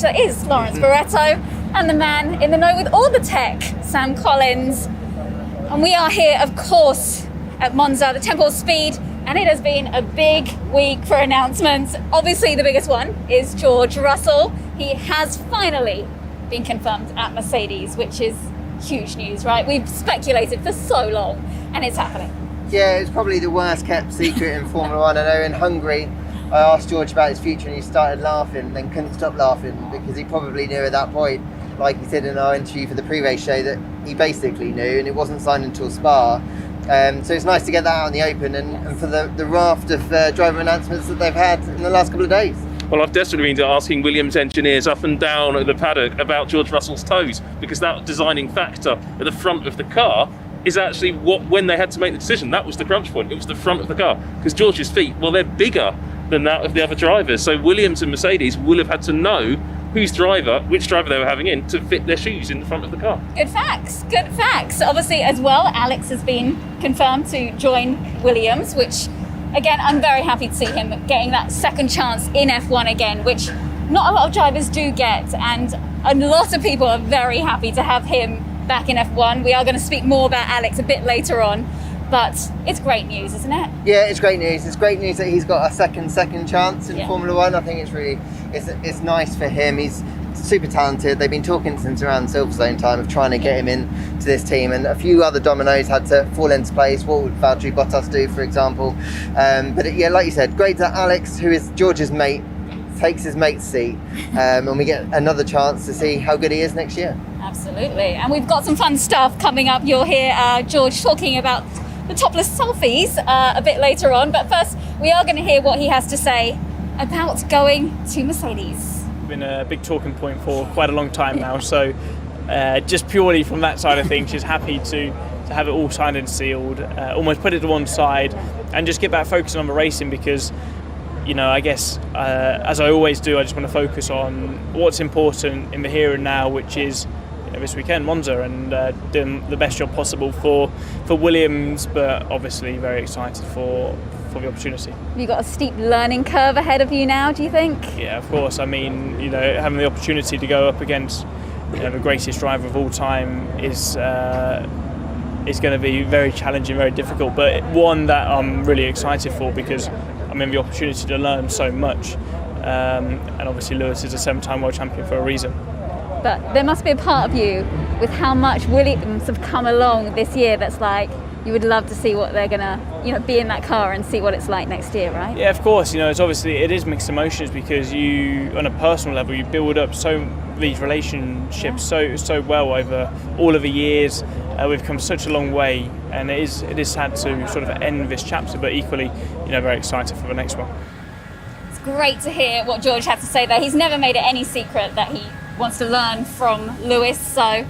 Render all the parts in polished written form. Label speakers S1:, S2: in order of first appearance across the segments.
S1: That is Lawrence Barretto, and the man in the know with all the tech, Sam Collins. And we are here, of course, at Monza, the Temple of Speed, and it has been a big week for announcements. Obviously, the biggest one is George Russell. He has finally been confirmed at Mercedes, which is huge news, right? We've speculated for so long, and it's happening.
S2: Yeah, it's probably the worst kept secret in Formula One. I know in Hungary, I asked George about his future and he started laughing, then couldn't stop laughing because he probably knew at that point, like he said in our interview for the pre-race show, that he basically knew, and it wasn't signed until Spa. So it's nice to get that out in the open and for the raft of driver announcements that they've had in the last couple of days.
S3: Well, I've desperately been asking Williams engineers up and down at the paddock about George Russell's toes, because that designing factor at the front of the car is actually when they had to make the decision, that was the crunch point. It was the front of the car, because George's feet, well, they're bigger than that of the other drivers. So Williams and Mercedes will have had to know which driver they were having in to fit their shoes in the front of the car.
S1: Good facts. Obviously, as well, Alex has been confirmed to join Williams, which, again, I'm very happy to see him getting that second chance in F1 again, which not a lot of drivers do get, and a lot of people are very happy to have him back in F1. We are going to speak more about Alex a bit later on, but it's great news, isn't it?
S2: Yeah, it's great news. It's great news that he's got a second chance in Formula One. I think it's nice for him. He's super talented. They've been talking since around Silverstone time of trying to get him in to this team, and a few other dominoes had to fall into place. What would Valtteri Bottas do, for example? But yeah, like you said, great that Alex, who is George's mate, takes his mate's seat, and we get another chance to see how good he is next year.
S1: Absolutely. And we've got some fun stuff coming up. You'll hear George talking about the topless selfies a bit later on, but first we are going to hear what he has to say about going to Mercedes.
S4: Been a big talking point for quite a long time now, so just purely from that side of things, she's happy to have it all signed and sealed, almost put it to one side and just get back focusing on the racing, because I guess as I always do, I just want to focus on what's important in the here and now, which is this weekend, Monza, and doing the best job possible for Williams, but obviously very excited for the opportunity.
S1: Have you got a steep learning curve ahead of you now, do you think?
S4: Yeah, of course. I mean, having the opportunity to go up against the greatest driver of all time is going to be very challenging, very difficult, but one that I'm really excited for, because I'm in the opportunity to learn so much. And obviously Lewis is a 7-time world champion for a reason.
S1: But there must be a part of you with how much Williams have come along this year that's like, you would love to see what they're gonna, be in that car and see what it's like next year, right?
S4: Yeah, of course. It is mixed emotions, because you, on a personal level, you build up these relationships so well over all of the years. We've come such a long way, and it is sad to sort of end this chapter, but equally, very excited for the next one.
S1: It's great to hear what George had to say there. He's never made it any secret that he wants to learn from Lewis, so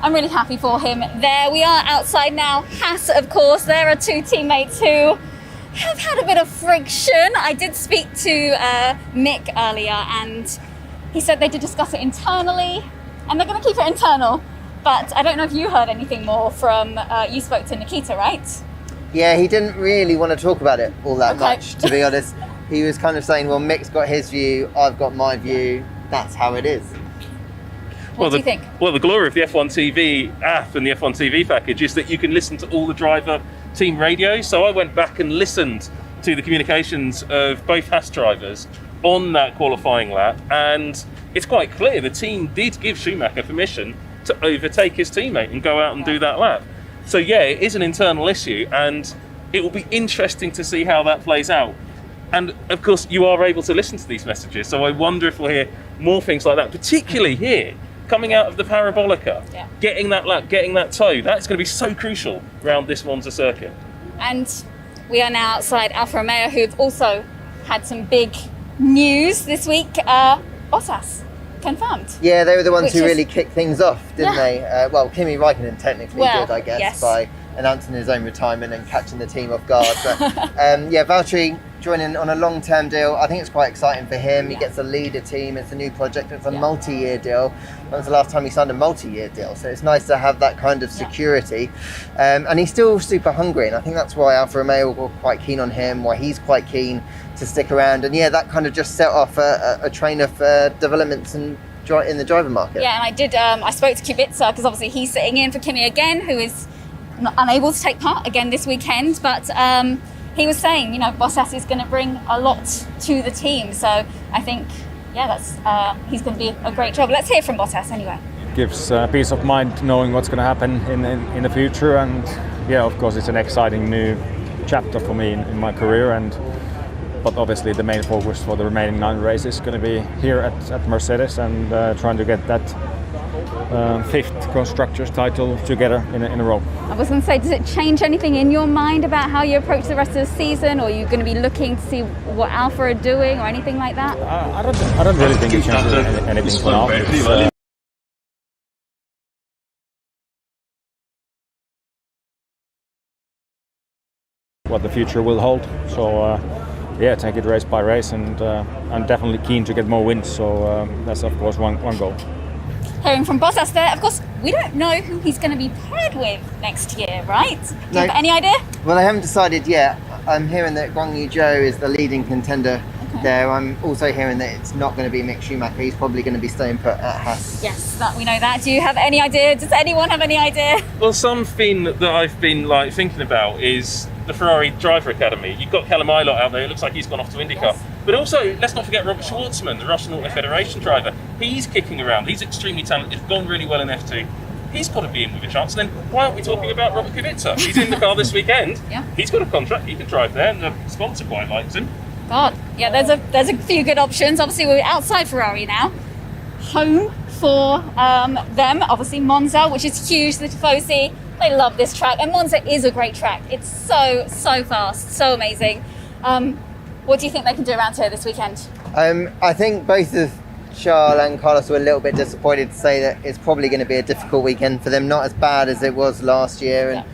S1: I'm really happy for him there. We are outside now. Haas, of course, there are two teammates who have had a bit of friction. I did speak to Mick earlier, and he said they did discuss it internally, and they're going to keep it internal. But I don't know if you heard anything more from, you spoke to Nikita, right?
S2: Yeah, he didn't really want to talk about it all that much, to be honest. He was kind of saying, well, Mick's got his view, I've got my view, that's how it is.
S1: What do you think?
S3: Well, the glory of the F1 TV app and the F1 TV package is that you can listen to all the driver team radios. So I went back and listened to the communications of both Haas drivers on that qualifying lap, and it's quite clear the team did give Schumacher permission to overtake his teammate and go out and do that lap. So yeah, it is an internal issue, and it will be interesting to see how that plays out. And of course, you are able to listen to these messages, so I wonder if we'll hear more things like that, particularly here, coming out of the Parabolica, getting that lap, getting that toe. That's going to be so crucial around this Monza circuit.
S1: And we are now outside Alfa Romeo, who've also had some big news this week. Bottas confirmed.
S2: Yeah, they were the ones who really kicked things off, didn't they? Well, Kimi Räikkönen technically did, I guess, by announcing his own retirement and catching the team off guard. But Valtteri joining on a long-term deal. I think it's quite exciting for him. He gets to lead a team. It's a new project. It's a multi-year deal. When was the last time he signed a multi-year deal? So it's nice to have that kind of security. And he's still super hungry, and I think that's why Alfa Romeo were quite keen on him, why he's quite keen to stick around. And that kind of just set off a train of developments in the driver market.
S1: Yeah, and I spoke to Kubica, because obviously he's sitting in for Kimi again, who is unable to take part again this weekend, but he was saying, Bottas is going to bring a lot to the team. So I think, he's going to be a great job. Let's hear from Bottas anyway.
S5: Gives peace of mind knowing what's going to happen in the future, and of course it's an exciting new chapter for me in my career. But obviously the main focus for the remaining 9 races is going to be here at Mercedes and trying to get that 5th constructors title together in a row.
S1: I was going to say, does it change anything in your mind about how you approach the rest of the season, or are you going to be looking to see what Alfa are doing or anything like that?
S5: I don't really think it changes anything for now. It's, what the future will hold. So take it race by race, and I'm definitely keen to get more wins. So that's of course one goal.
S1: Hearing from Bottas there, of course, we don't know who he's going to be paired with next year, right? Do you have any idea?
S2: Well, I haven't decided yet. I'm hearing that Guang Yu Zhou is the leading contender there. I'm also hearing that it's not going to be Mick Schumacher. He's probably going to be staying put at Haas.
S1: Yes, we know that. Do you have any idea? Does anyone have any idea?
S3: Well, something that I've been thinking about is the Ferrari Driver Academy. You've got Callum Ilott out there. It looks like he's gone off to IndyCar. Yes. But also, let's not forget Robert Schwartzman, the Russian Auto Federation driver. He's kicking around. He's extremely talented. Gone really well in F2. He's got to be in with a chance. And then why aren't we talking about Robert Kubica? He's in the car this weekend. He's got a contract. He can drive there, and the sponsor quite likes him.
S1: God, there's a few good options. Obviously, we're outside Ferrari now. Home for them, obviously Monza, which is huge. The Tifosi, they love this track, and Monza is a great track. It's so fast, so amazing. What do you think they can do around here this weekend?
S2: I think both of Charles and Carlos were a little bit disappointed to say that it's probably going to be a difficult weekend for them, not as bad as it was last year,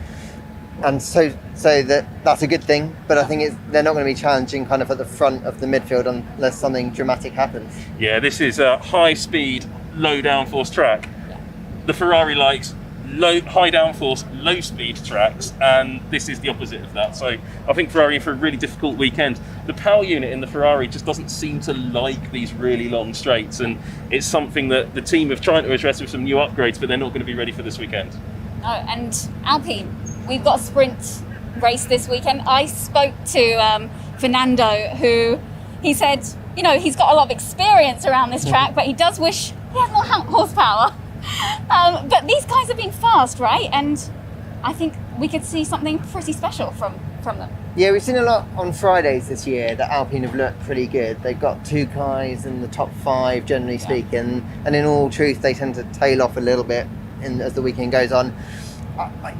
S2: and so that's a good thing. But I think they're not going to be challenging kind of at the front of the midfield unless something dramatic happens.
S3: Yeah, this is a high-speed, low downforce track. The Ferrari likes high downforce, low speed tracks, and this is the opposite of that. So I think Ferrari in for a really difficult weekend. The power unit in the Ferrari just doesn't seem to like these really long straights, and it's something that the team have tried to address with some new upgrades, but they're not going to be ready for this weekend.
S1: No, and Alpine, we've got a sprint race this weekend. I spoke to Fernando, who he said, he's got a lot of experience around this track, but he does wish he had more horsepower. But these guys have been fast, right? And I think we could see something pretty special from them.
S2: Yeah, we've seen a lot on Fridays this year that Alpine have looked pretty good. They've got 2 guys in the top 5, generally speaking, and in all truth, they tend to tail off a little bit as the weekend goes on.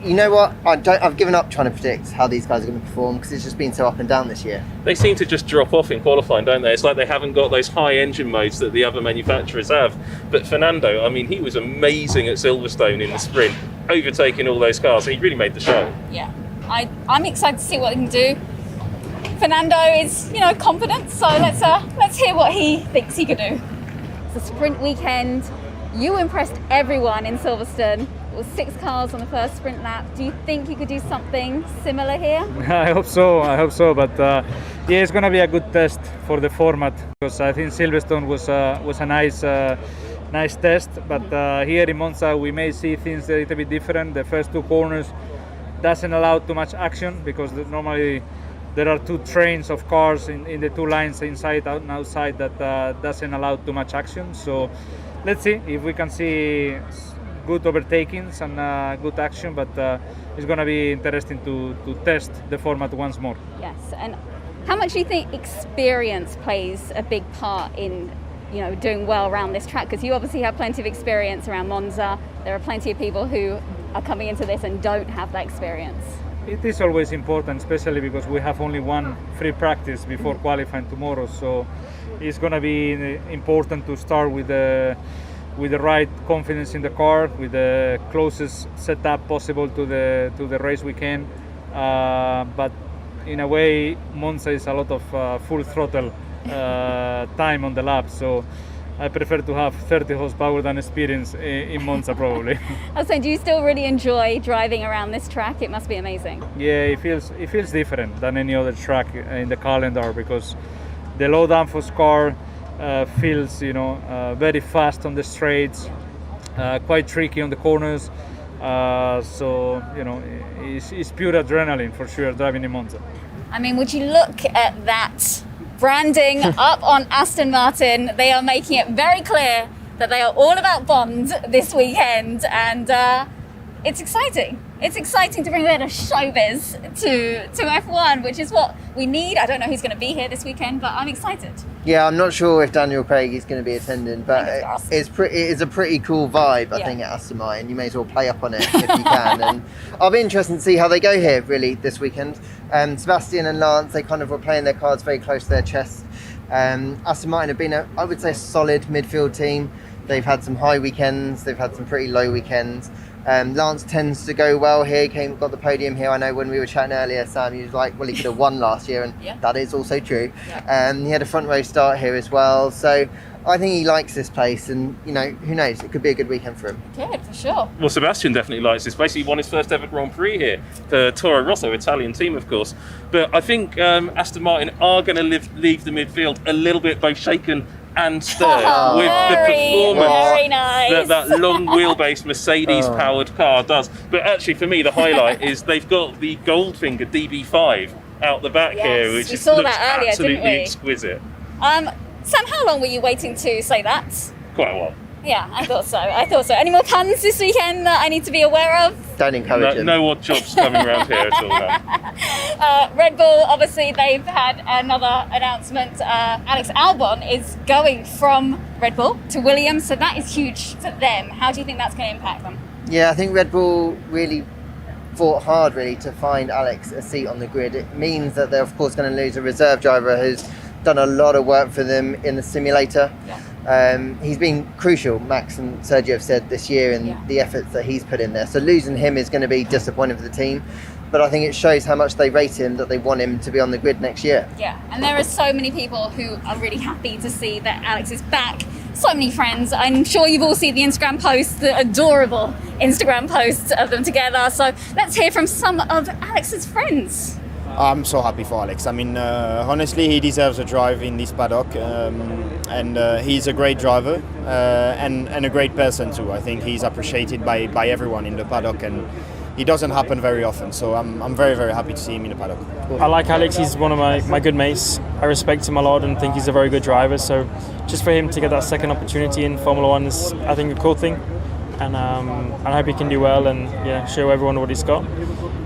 S2: You know what? I've given up trying to predict how these guys are going to perform because it's just been so up and down this year.
S3: They seem to just drop off in qualifying, don't they? It's like they haven't got those high engine modes that the other manufacturers have. But Fernando, he was amazing at Silverstone in the sprint, overtaking all those cars. He really made the show. Yeah,
S1: I'm excited to see what he can do. Fernando is, confident, so let's hear what he thinks he can do. It's a sprint weekend. You impressed everyone in Silverstone. It was 6 cars on the first sprint lap. Do you think you could do something similar here?
S5: I hope so. But it's going to be a good test for the format, because I think Silverstone was a nice test. But here in Monza, we may see things a little bit different. The first 2 corners doesn't allow too much action, because normally there are 2 trains of cars in the 2 lines, inside and outside, that doesn't allow too much action. So let's see if we can see good overtakings and good action, but it's going to be interesting to test the format once more.
S1: Yes, and how much do you think experience plays a big part in doing well around this track? Because you obviously have plenty of experience around Monza. There are plenty of people who are coming into this and don't have that experience.
S5: It is always important, especially because we have only 1 free practice before qualifying tomorrow, so it's going to be important to start with with the right confidence in the car, with the closest setup possible to the race weekend. But in a way, Monza is a lot of full throttle time on the lap, so I prefer to have 30 horsepower than experience in Monza probably.
S1: I was saying, do you still really enjoy driving around this track? It must be amazing.
S5: Yeah, it feels different than any other track in the calendar, because the low downforce car feels very fast on the straights, quite tricky on the corners. So it's pure adrenaline for sure driving in Monza.
S1: I mean, would you look at that branding up on Aston Martin? They are making it very clear that they are all about Bond this weekend, and it's exciting. It's exciting to bring a bit of showbiz to F1, which is what we need. I don't know who's going to be here this weekend, but I'm excited.
S2: Yeah, I'm not sure if Daniel Craig is going to be attending, but it is a pretty cool vibe, I think, at Aston Martin. You may as well play up on it if you can. And I'll be interested to see how they go here, really, this weekend. Sebastian and Lance, they kind of were playing their cards very close to their chest. Aston Martin have been, I would say, a solid midfield team. They've had some high weekends, they've had some pretty low weekends. Lance tends to go well here, got the podium here. I know when we were chatting earlier, Sam, you was like, well, he could have won last year, and that is also true. He had a front row start here as well, so I think he likes this place, and who knows, it could be a good weekend for him.
S1: Good, for sure.
S3: Well, Sebastian definitely likes this place. He won his first ever Grand Prix here, the Toro Rosso Italian team, of course. But I think Aston Martin are going to leave the midfield a little bit both shaken and stirred with the performance that long wheelbase Mercedes powered car does. But actually, for me, the highlight is they've got the Goldfinger DB5 out the back here, which looks
S1: earlier,
S3: absolutely exquisite.
S1: Sam, how long were you waiting to say that?
S3: Quite a while.
S1: Yeah, I thought so. Any more puns this weekend that I need to be aware of?
S2: Don't encourage him.
S3: No odd jobs coming around here at all. No.
S1: Red Bull, obviously, they've had another announcement. Alex Albon is going from Red Bull to Williams, so that is huge for them. How do you think that's going to impact them?
S2: Yeah, I think Red Bull really fought hard, really, to find Alex a seat on the grid. It means that they're, of course, going to lose a reserve driver who's done a lot of work for them in the simulator. He's been crucial, Max and Sergio have said, this year in the efforts that he's put in there. So losing him is going to be disappointing for the team. But I think it shows how much they rate him, that they want him to be on the grid next year. Yeah,
S1: and there are so many people who are really happy to see that Alex is back. So many friends. I'm sure you've all seen the Instagram posts, the adorable Instagram posts of them together. So let's hear from some of Alex's friends.
S6: I'm so happy for Alex. I mean, honestly, he deserves a drive in this paddock, and he's a great driver and a great person too. I think he's appreciated by everyone in the paddock, and it doesn't happen very often. So I'm very, very happy to see him in the paddock.
S4: I like Alex. He's one of my good mates. I respect him a lot and think he's a very good driver. So just for him to get that second opportunity in Formula One is, I think, a cool thing. And I hope he can do well and show everyone what he's got.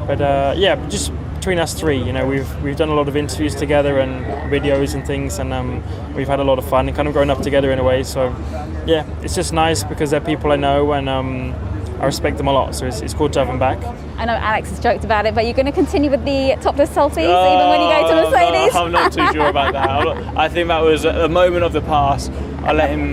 S4: But just between us three, we've done a lot of interviews together and videos and things, and we've had a lot of fun and kind of grown up together in a way. So it's just nice because they're people I know, and I respect them a lot. So it's cool to have them back.
S1: I know Alex has joked about it, but you're going to continue with the topless selfies even when you go to Mercedes?
S4: No, I'm not too sure about that. I think that was a moment of the past. I'll let him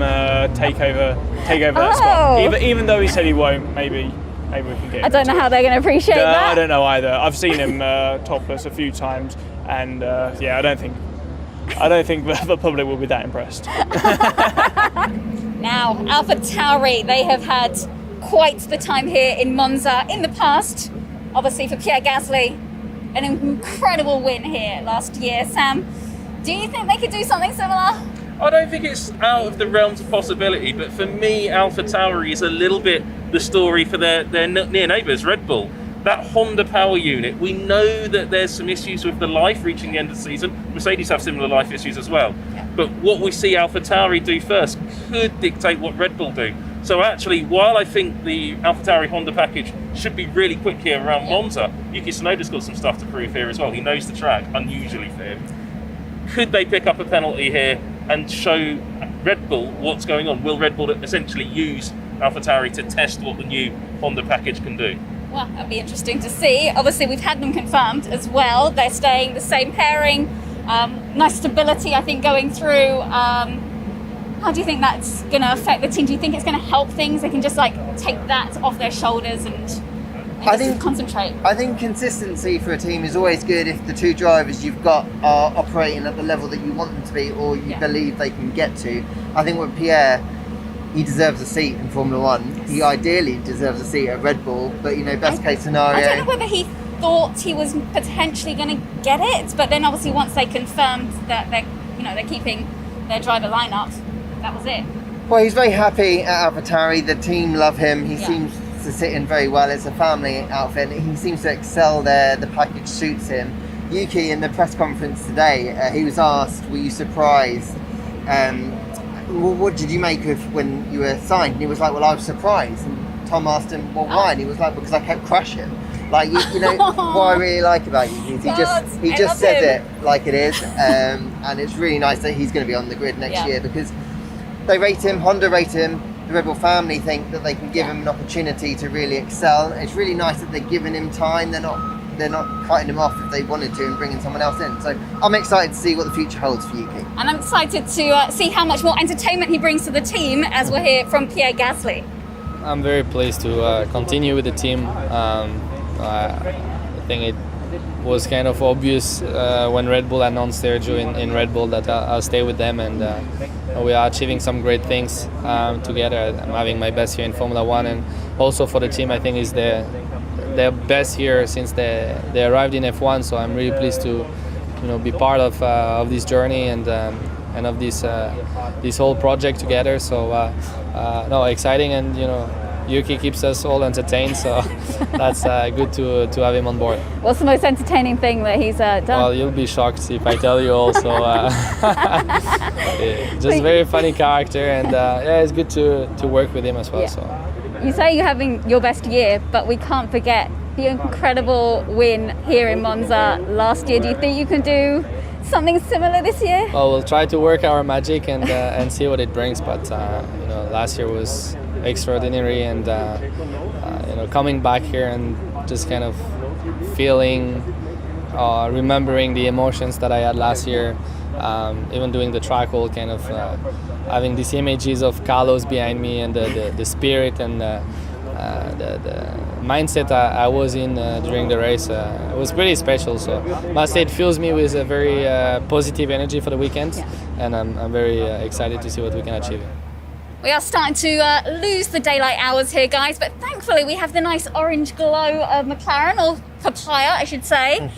S4: take over that spot. Even though he said he won't, maybe we can get him.
S1: I don't know how they're going to appreciate that.
S4: I don't know either. I've seen him topless a few times, and I don't think the public will be that impressed.
S1: Now, AlphaTauri, they have had quite the time here in Monza in the past. Obviously, for Pierre Gasly, an incredible win here last year. Sam, do you think they could do something similar?
S3: I don't think it's out of the realms of possibility, but for me, AlphaTauri is a little bit the story for their near neighbours, Red Bull. That Honda power unit, we know that there's some issues with the life reaching the end of the season. Mercedes have similar life issues as well. Yeah. But what we see AlphaTauri do first could dictate what Red Bull do. So actually, while I think the AlphaTauri Honda package should be really quick here around Monza, Yuki Tsunoda's got some stuff to prove here as well. He knows the track, unusually for him. Could they pick up a penalty here and show Red Bull what's going on? Will Red Bull essentially use AlphaTauri to test what the new Honda package can do?
S1: Well, that'd be interesting to see. Obviously, we've had them confirmed as well. They're staying the same pairing. Nice stability, I think, going through. How do you think that's going to affect the team? Do you think it's going to help things? They can just like take that off their shoulders and just concentrate.
S2: I think consistency for a team is always good if the two drivers you've got are operating at the level that you want them to be or you believe they can get to. I think with Pierre, he deserves a seat in Formula One. He ideally deserves a seat at Red Bull, but best case scenario.
S1: I don't know whether he thought he was potentially going to get it, but then obviously once they confirmed that they're keeping their driver lineup, that was it.
S2: Well, he's very happy at AlphaTauri. The team love him. He seems to sit in very well. It's a family outfit. He seems to excel there. The package suits him. Yuki, in the press conference today, he was asked, were you surprised? What did you make of when you were signed? And he was like, well, I was surprised. And Tom asked him, well, why? And he was like, because I kept crashing. Like, what I really like about you is he just says it like it is. And it's really nice that he's going to be on the grid next year because they rate him, Honda rate him, the Red Bull family think that they can give him an opportunity to really excel. It's really nice that they're giving him time. They're not cutting him off if they wanted to and bringing someone else in. So I'm excited to see what the future holds for Yuki.
S1: And I'm excited to see how much more entertainment he brings to the team as we're here from Pierre Gasly.
S7: I'm very pleased to continue with the team. I think it was kind of obvious when Red Bull announced their join in Red Bull that I'll stay with them, and we are achieving some great things together. I'm having my best year in Formula One, and also for the team, I think is their best year since they arrived in F1. So I'm really pleased to be part of this journey and of this whole project together. So exciting, and Yuki keeps us all entertained, so that's good to have him on board.
S1: What's the most entertaining thing that he's done?
S7: Well, you'll be shocked if I tell you also. Just very funny character, and it's good to work with him as well. So
S1: you say you're having your best year, but we can't forget the incredible win here in Monza last year. Do you think you can do something similar this year?
S7: Well, we'll try to work our magic and see what it brings. But last year was extraordinary, and coming back here and just kind of feeling, remembering the emotions that I had last year, even doing the track hole, kind of having these images of Carlos behind me and the spirit and the mindset I was in during the race. It was pretty special, so I must say it fills me with a very positive energy for the weekend, and I'm very excited to see what we can achieve.
S1: We are starting to lose the daylight hours here, guys, but thankfully we have the nice orange glow of McLaren, or papaya, I should say.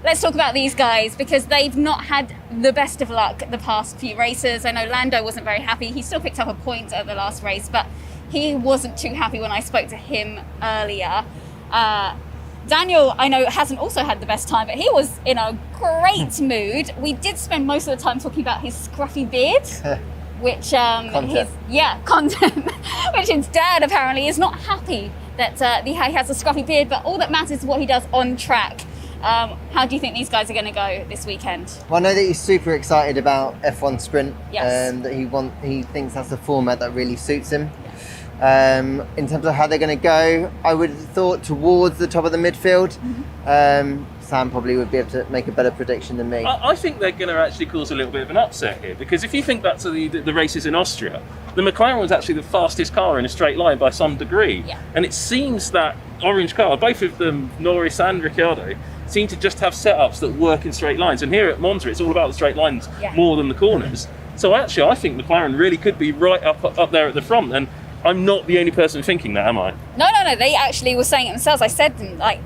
S1: Let's talk about these guys, because they've not had the best of luck the past few races. I know Lando wasn't very happy. He still picked up a point at the last race, but he wasn't too happy when I spoke to him earlier. Daniel, I know, hasn't also had the best time, but he was in a great mood. We did spend most of the time talking about his scruffy beard. Which content. Which his dad apparently is not happy that he has a scruffy beard, but all that matters is what he does on track. How do you think these guys are going to go this weekend?
S2: Well, I know that he's super excited about F1 Sprint,
S1: yes.
S2: That he thinks that's the format that really suits him. In terms of how they're going to go, I would have thought towards the top of the midfield. Sam probably would be able to make a better prediction than me.
S3: I think they're going to actually cause a little bit of an upset here, because if you think back to the races in Austria, the McLaren was actually the fastest car in a straight line by some degree.
S1: Yeah.
S3: And it seems that orange car, both of them, Norris and Ricciardo, seem to just have setups that work in straight lines. And here at Monza, it's all about the straight lines more than the corners. So actually, I think McLaren really could be right up there at the front. And I'm not the only person thinking that, am I?
S1: No. They actually were saying it themselves. I said,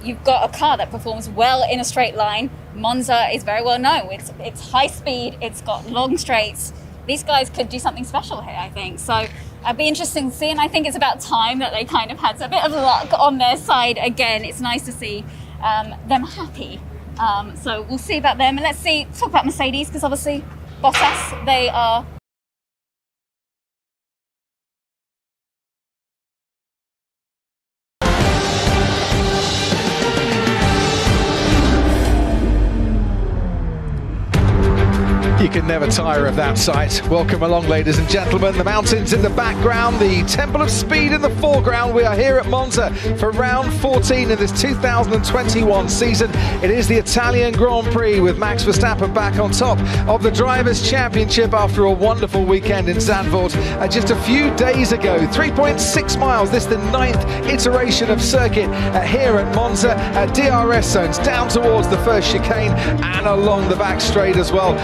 S1: you've got a car that performs well in a straight line. Monza is very well known. It's high speed. It's got long straights. These guys could do something special here, I think. So it'd be interesting to see. And I think it's about time that they kind of had a bit of luck on their side again. It's nice to see them happy. So we'll see about them. And let's talk about Mercedes, because obviously Bottas, they are
S8: You can never tire of that sight. Welcome along, ladies and gentlemen. The mountains in the background, the Temple of Speed in the foreground. We are here at Monza for round 14 in this 2021 season. It is the Italian Grand Prix with Max Verstappen back on top of the Drivers' Championship after a wonderful weekend in Zandvoort just a few days ago. 3.6 miles, this is the 9th iteration of circuit here at Monza. DRS zones down towards the first chicane and along the back straight as well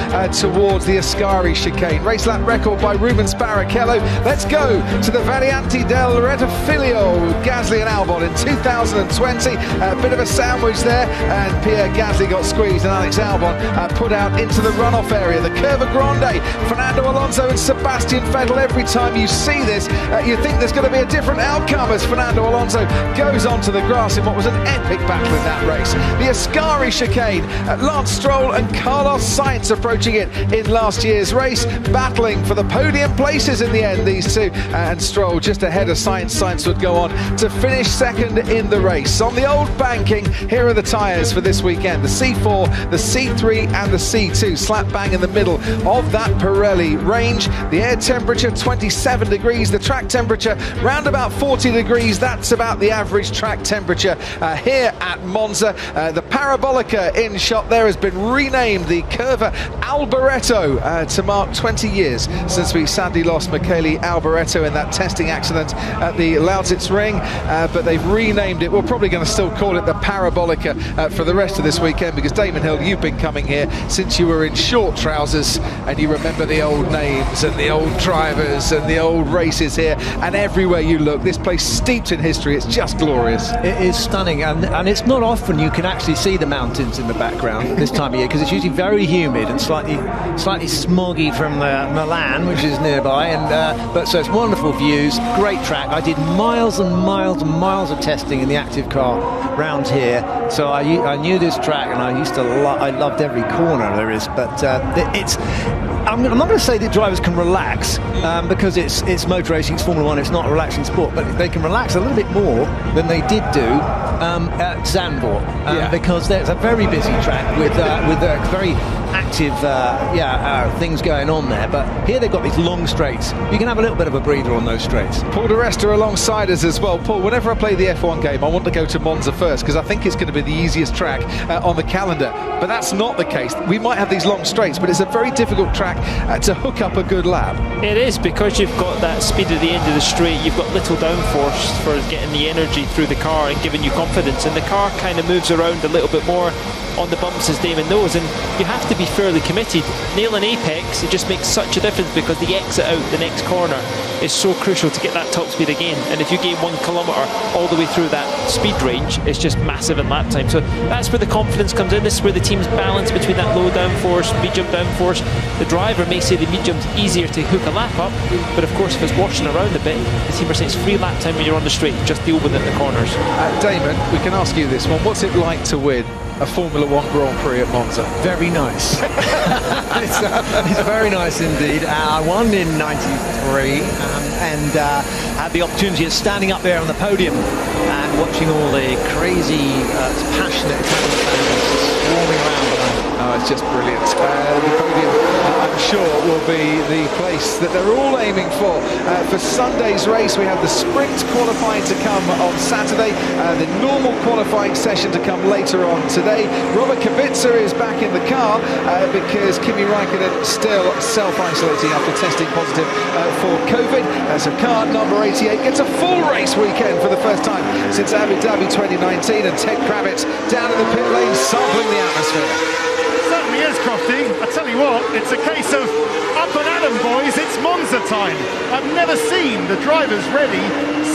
S8: towards the Ascari chicane. Race lap record by Rubens Barrichello. Let's go to the Variante del Rettifilo, Gasly and Albon in 2020. A bit of a sandwich there, and Pierre Gasly got squeezed and Alex Albon put out into the runoff area. The Curva Grande, Fernando Alonso and Sebastian Vettel. Every time you see this, you think there's going to be a different outcome as Fernando Alonso goes onto the grass in what was an epic battle in that race. The Ascari chicane, Lance Stroll and Carlos Sainz approaching it in last year's race, battling for the podium places in the end, these two, and Stroll just ahead of Sainz. Sainz would go on to finish second in the race. On the old banking, here are the tyres for this weekend. The C4, the C3 and the C2, slap bang in the middle of that Pirelli range. The air temperature 27 degrees, the track temperature round about 40 degrees. That's about the average track temperature here at Monza. The Parabolica in shot there has been renamed the Curva Alboreto to mark 20 years since we sadly lost Michele Alboreto in that testing accident at the Lausitz Ring, but they've renamed it. We're probably going to still call it the Parabolica for the rest of this weekend, because Damon Hill, you've been coming here since you were in short trousers and you remember the old names and the old drivers and the old races here, and everywhere you look, this place steeped in history. It's just glorious.
S9: It is stunning, and it's not often you can actually see the mountains in the background this time of year, because it's usually very humid and slightly smoggy from Milan, which is nearby, and but so it's wonderful views, great track. I did miles and miles and miles of testing in the active car round here, so I knew this track, and I loved every corner there is, but I'm not going to say that drivers can relax, because it's motor racing, it's Formula One, it's not a relaxing sport, but they can relax a little bit more than they did do at Zandvoort, because there's a very busy track with very active things going on there. But here they've got these long straights. You can have a little bit of a breather on those straights.
S8: Paul di Resta alongside us as well. Paul, whenever I play the F1 game, I want to go to Monza first, because I think it's going to be the easiest track on the calendar. But that's not the case. We might have these long straights, but it's a very difficult track to hook up a good lap.
S4: It is, because you've got that speed at the end of the straight, you've got little downforce for getting the energy through the car and giving you confidence, and the car kind of moves around a little bit more on the bumps, as Damon knows, and you have to be fairly committed. Nailing apex, it just makes such a difference, because the exit out the next corner is so crucial to get that top speed again, and if you gain 1 kilometre all the way through that speed range, it's just massive in lap time. So that's where the confidence comes in. This is where the team's balance between that low downforce, medium downforce. The driver may say the medium's easier to hook a lap up, but of course if it's washing around a bit, the team are saying it's free lap time when you're on the straight, just deal with it in the corners.
S8: Damon, we can ask you this one. What's it like to win a Formula One Grand Prix at Monza?
S9: Very nice. It's very nice indeed. I won in '93 and had the opportunity of standing up there on the podium and watching all the crazy, passionate Italian fans swarming around below.
S8: Oh, it's just brilliant. The podium, I'm sure, will be the place that they're all aiming for. For Sunday's race, we have the sprint qualifying to come on Saturday, the normal qualifying session to come later on today. Robert Kubica is back in the car because Kimi Raikkonen still self-isolating after testing positive for COVID. So car number 88 gets a full race weekend for the first time since Abu Dhabi 2019, and Ted Kravitz down in the pit lane sampling the atmosphere.
S10: Certainly is, Crofty. I tell you what, it's a case of up and at 'em, boys. It's Monza time. I've never seen the drivers ready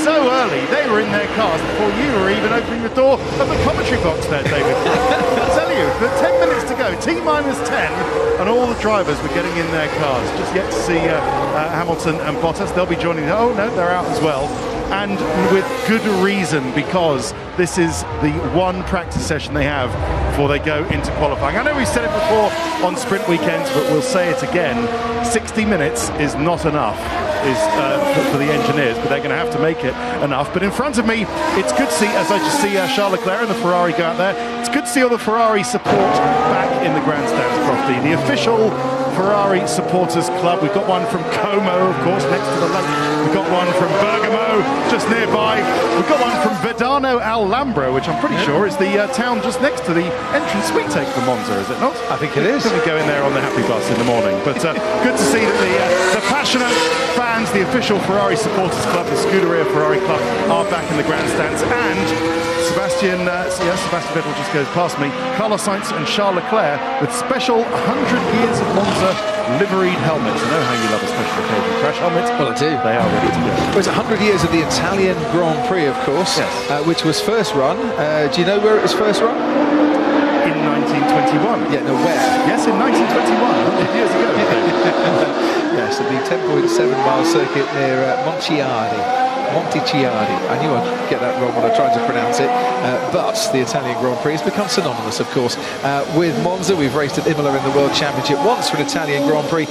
S10: so early. They were in their cars before you were even opening the door of the commentary box there, David. I tell you, but 10 minutes to go, T-10, and all the drivers were getting in their cars. Just yet to see Hamilton and Bottas. They'll be joining. Oh no, they're out as well. And with good reason, because this is the one practice session they have before they go into qualifying. I know we've said it before on sprint weekends, but we'll say it again. 60 minutes is not enough for the engineers, but they're going to have to make it enough. But in front of me, it's good to see, as I just see Charles Leclerc and the Ferrari go out there, it's good to see all the Ferrari support back in the grandstands, Crofty. The official Ferrari Supporters Club. We've got one from Como, of course, next to the lake. We've got one from Bergamo, just nearby. We've got one from Vedano Alhambra, which I'm pretty sure is the town just next to the entrance we take for Monza, is it not?
S9: I think it is.
S10: We go in there on the happy bus in the morning. But good to see that the passionate fans, the official Ferrari Supporters Club, the Scuderia Ferrari Club, are back in the grandstands. And Sebastian Vettel just goes past me. Carlos Sainz and Charles Leclerc with special 100 years of Monza liveried helmets. I know how you love a special occasion crash helmet.
S8: Well, I do.
S10: They are ready to go.
S8: Well, it's 100 years of the Italian Grand Prix, of course, which was first run. Do you know where it was first run?
S10: In 1921.
S8: Yeah, no, where?
S10: Yes, in 1921, 100 years ago.
S8: Yes, at the 10.7 mile circuit near Monticciardi. I knew I'd get that wrong when I tried to pronounce it, but the Italian Grand Prix has become synonymous, of course, with Monza. We've raced at Imola in the World Championship once for an Italian Grand Prix,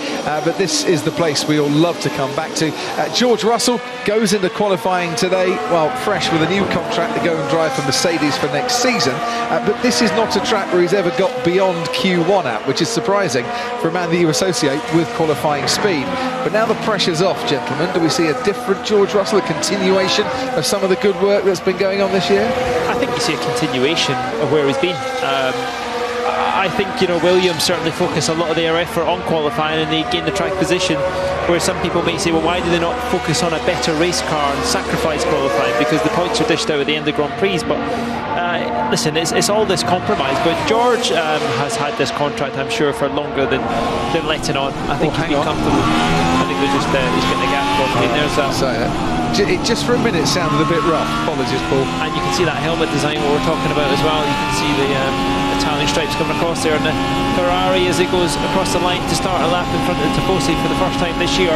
S8: but this is the place we all love to come back to. George Russell goes into qualifying today, well, fresh with a new contract to go and drive for Mercedes for next season, but this is not a track where he's ever got beyond Q1 at, which is surprising for a man that you associate with qualifying speed. But now the pressure's off, gentlemen. Do we see a different George Russell, a continuation of some of the good work that's been going on this year?
S4: I think you see a continuation of where he's been. I think, Williams certainly focus a lot of their effort on qualifying and they gain the track position, where some people may say, well, why do they not focus on a better race car and sacrifice qualifying because the points are dished out at the end of Grand Prix? But listen, it's all this compromise. But George has had this contract, I'm sure, for longer than letting on. I think he's been comfortable. I think they're just he's getting the gap. I mean, there's
S8: it just for a minute sounded a bit rough. Apologies, Paul.
S4: And you can see that helmet design what we're talking about as well. You can see the Italian stripes coming across there, and the Ferrari as it goes across the line to start a lap in front of Tifosi for the first time this year.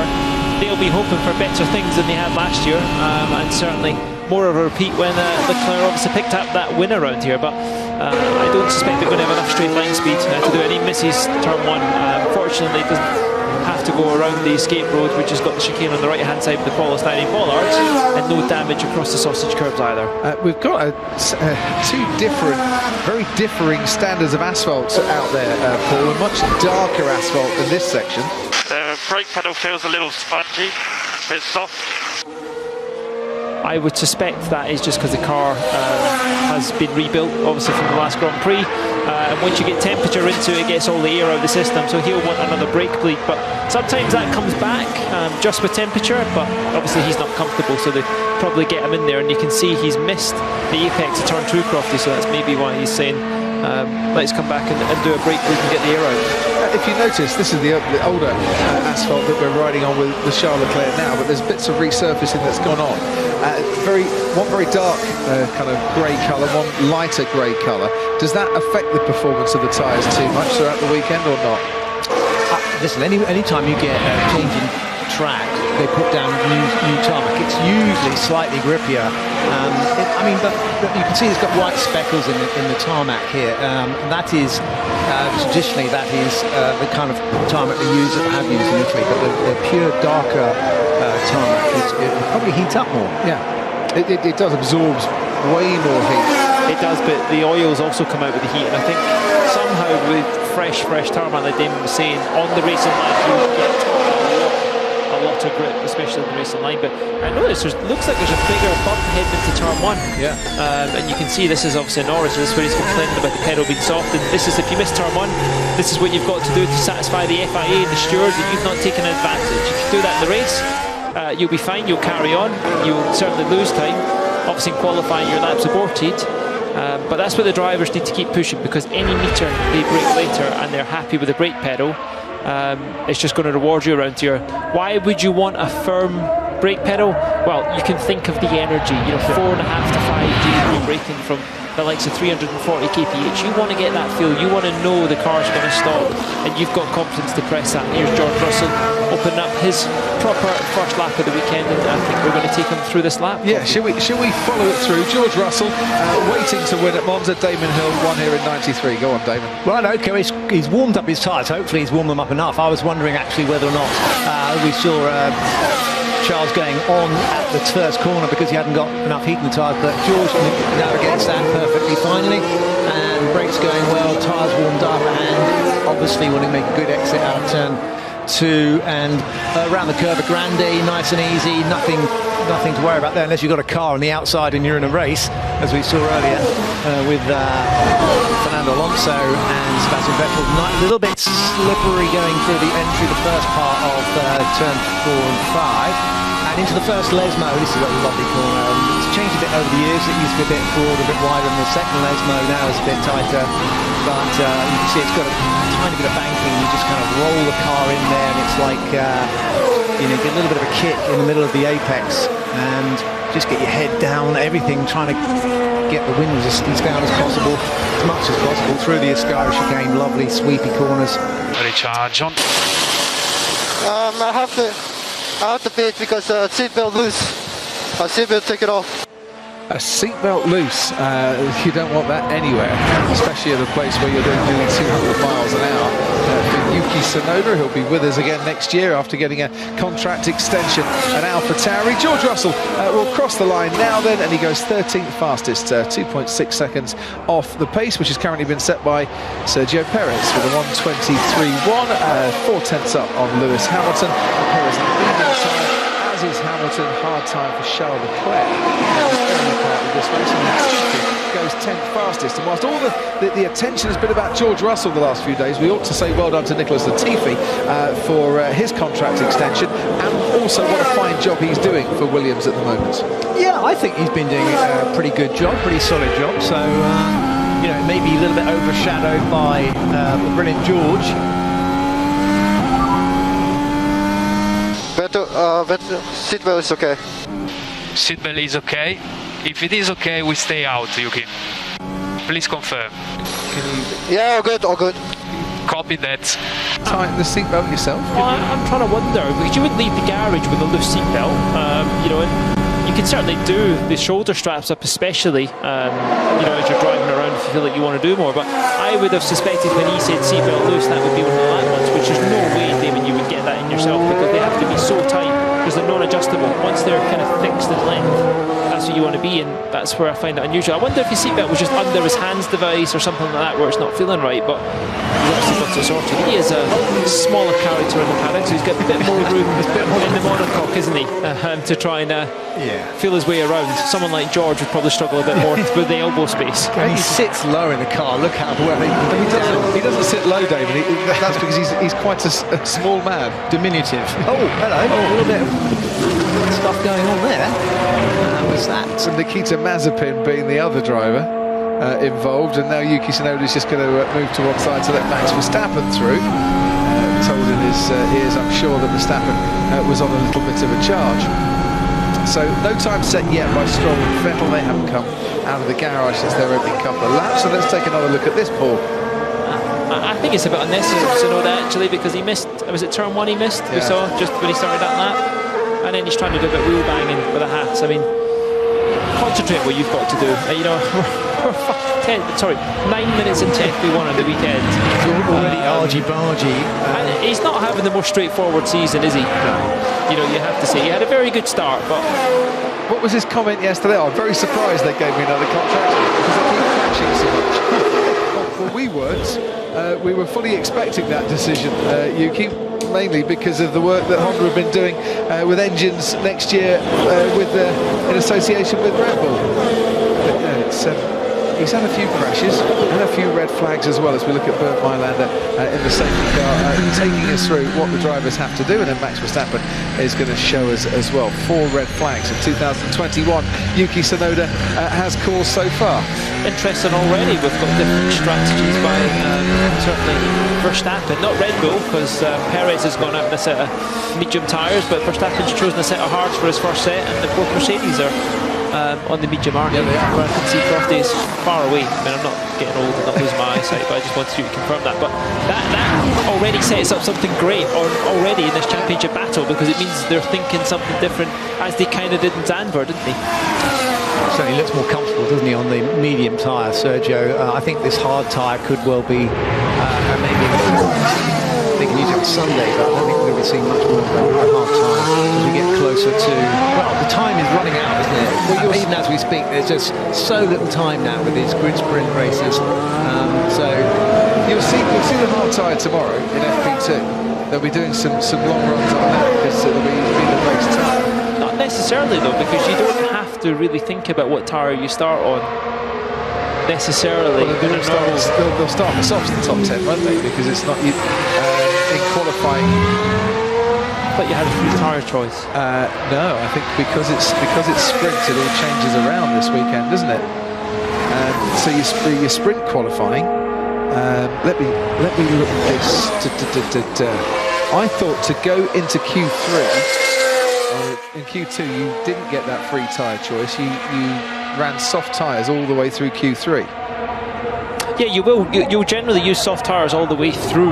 S4: They'll be hoping for better things than they had last year, and certainly more of a repeat when Leclerc obviously picked up that win around here. But I don't suspect they're going to have enough straight line speed to do any misses turn one. Fortunately, it doesn't have to go around the escape road, which has got the chicane on the right hand side with the polystyrene bollards, and no damage across the sausage curbs either.
S8: We've got two different, very differing standards of asphalt out there, Paul. A much darker asphalt than this section.
S11: The brake pedal feels a little spongy, a bit soft.
S4: I would suspect that is just because the car has been rebuilt, obviously, from the last Grand Prix. And once you get temperature into it, it gets all the air out of the system, so he'll want another brake bleed. But sometimes that comes back just with temperature, but obviously he's not comfortable, so they probably get him in there. And you can see he's missed the apex of turn 2, Crofty, so that's maybe why he's saying, let's come back and do a brake bleed and get the air out.
S8: If you notice, this is the older asphalt that we're riding on with the Charles Leclerc now, but there's bits of resurfacing that's gone on. One very dark kind of grey colour, one lighter grey colour. Does that affect the performance of the tyres too much throughout the weekend or not?
S9: Listen, any time you get a change in track, they put down new tarmac. It's usually slightly grippier. But you can see it's got white speckles in the tarmac here. And that is traditionally the kind of tarmac they have used in Italy. But the pure darker tarmac it probably heats up more.
S8: Yeah, it does absorb way more heat.
S4: It does, but the oils also come out with the heat, and I think somehow with fresh tarmac, like Damon was saying, on the racing line you get a lot of grip, especially on the racing line. But I noticed looks like there's a bigger bump heading into turn 1.
S8: Yeah.
S4: And you can see this is obviously Norris, this is where he's complaining about the pedal being soft, and this is, if you miss turn 1, this is what you've got to do to satisfy the FIA and the stewards that you've not taken advantage. If you do that in the race, you'll be fine, you'll carry on, you'll certainly lose time. Obviously in qualifying your lap's aborted, but that's what the drivers need to keep pushing, because any meter they break later and they're happy with the brake pedal, it's just going to reward you around here. Why would you want a firm brake pedal? Well, you can think of the energy, 4.5 to 5 G braking from the likes of 340 kph. You want to get that feel, you want to know the car's going to stop, and you've got confidence to press that. Here's George Russell opening up his proper first lap of the weekend, and I think we're going to take him through this lap.
S8: Yeah, should we follow it through? George Russell waiting to win at Monza. Damon Hill won here in '93. Go on, Damon.
S9: Right, okay, he's warmed up his tyres. Hopefully he's warmed them up enough. I was wondering actually whether or not we saw Charles going on at the first corner because he hadn't got enough heat in the tyres, but George navigates that perfectly finally. and brakes going well, tyres warmed up, and obviously wanting to make a good exit out of turn 2 and around the curve of Grande, nice and easy, nothing to worry about there unless you've got a car on the outside and you're in a race, as we saw earlier with Fernando Alonso and Sebastian Vettel. A little bit slippery going through the first part of turn 4 and 5. And into the first Lesmo. This is a lovely corner. It's changed a bit over the years. It used to be a bit broader, a bit wider than the second Lesmo. Now it's a bit tighter. But you can see it's got a tiny bit of banking. You just kind of roll the car in there, and it's like you know, get a little bit of a kick in the middle of the apex, and just get your head down. Everything trying to get the wind resistance down as possible, as much as possible through the Ascari chicane. Lovely sweepy corners.
S12: Richard, John.
S13: I have to pit because seatbelt loose. Seatbelt take it off.
S8: A seatbelt loose, you don't want that anywhere, especially at a place where you're doing nearly 200 miles an hour. For Yuki Tsunoda, he'll be with us again next year after getting a contract extension at AlphaTauri. George Russell will cross the line now then, and he goes 13th fastest, 2.6 seconds off the pace, which has currently been set by Sergio Perez with a 1:23.1, 4 tenths up on Lewis Hamilton. Perez leading time, as is Hamilton. Hard time for Charles Leclerc. This race, and goes 10th fastest. And whilst all the attention has been about George Russell the last few days, we ought to say well done to Nicholas Latifi for his contract extension, and also what a fine job he's doing for Williams at the moment.
S9: Yeah, I think he's been doing a pretty good job, pretty solid job. So you know, maybe a little bit overshadowed by brilliant George.
S13: Seatbelt is okay.
S12: Seatbelt is okay. If it is okay, we stay out, Yuki. Please confirm.
S13: Yeah, all good.
S12: Copy that.
S8: Tighten the seatbelt yourself?
S4: Well, I'm trying to wonder, because you wouldn't leave the garage with a loose seatbelt, you know, and you can certainly do the shoulder straps up, especially, you know, as you're driving around if you feel like you want to do more. But I would have suspected when he said seatbelt loose, that would be one of the light ones, which there's no way, David, you would get that in yourself, because they have to be so tight, because they're non-adjustable. Once they're kind of fixed in length, that's what you want to be, and that's where I find it unusual. I wonder if his seatbelt was just under his hands device or something like that, where it's not feeling right, but he's obviously got it sorted. He is a smaller character in the paddock, so he's got a bit more room in the monocoque, isn't he, to try and feel his way around. Someone like George would probably struggle a bit more with the elbow space.
S9: He sits low in the car. Look how well
S8: he doesn't sit low, David. That's because he's quite a small man.
S9: Diminutive. Oh, hello. A little bit of stuff going on there. How was that?
S8: And Nikita Mazepin being the other driver involved, and now Yuki Tsunoda is just going to move to one side to let Max Verstappen through. Told in his ears, I'm sure, that Verstappen was on a little bit of a charge. So no time set yet by Stroll and Vettel. They haven't come out of the garage since their opening couple of laps. So let's take another look at this, Paul.
S4: I think it's a bit unnecessary for Tsunoda, actually, because he missed, was it turn 1 he missed? Yeah. We saw just when he started that lap, and then he's trying to do a bit of wheel banging with a hat. I mean, concentrate what you've got to do. You know, we're 9 minutes and 10 we won on the weekend.
S9: Already argy-bargy.
S4: And he's not having the most straightforward season, is he? No. You know, you have to say he had a very good start, but
S8: what was his comment yesterday? I'm very surprised they gave me another contract because they keep crashing so much. Well, we weren't. We were fully expecting that decision, Yuki, mainly because of the work that Honda have been doing with engines next year in association with Red Bull. But, yeah, he's had a few crashes and a few red flags as well, as we look at Bernd Mailander in the safety car, taking us through what the drivers have to do, and then Max Verstappen is going to show us as well. 4 red flags in 2021 Yuki Tsunoda has caused so far.
S4: Interesting already. We've got different strategies by certainly Verstappen, not Red Bull, because Perez has gone out with a set of medium tyres, but Verstappen's chosen a set of hards for his first set, and the both Mercedes are on the medium market. Yeah, they are. Where I can see Crofty is far away. I mean, I'm not getting old and not losing my eyesight, but I just wanted you to confirm that. But that already sets up something great already in this championship battle, because it means they're thinking something different, as they kind of did in Zandvoort, didn't they?
S9: Certainly looks more comfortable, doesn't he, on the medium tyre, Sergio? I think this hard tyre could well be maybe they can use it on Sunday, but I don't think it'll be to see much more of hard time as we get closer to, well, the time is running out, isn't it? Well, even as we speak, there's just so little time now with these grid sprint races. So
S8: you'll see the hard tyre tomorrow in FP2. They'll be doing some long runs on that because it'll be the race tyre.
S4: Not necessarily though, because you don't have to really think about what tyre you start on. Necessarily.
S8: Well, they'll start the softs in the top 10, won't they? Because it's not in qualifying.
S4: But you had a free tyre choice.
S8: No, I think because it's sprints, it all changes around this weekend, doesn't it? So your sprint qualifying. Let me look at this. I thought to go into Q3 or in Q2 you didn't get that free tyre choice. You ran soft tyres all the way through Q3.
S4: Yeah, you will. You'll generally use soft tyres all the way through.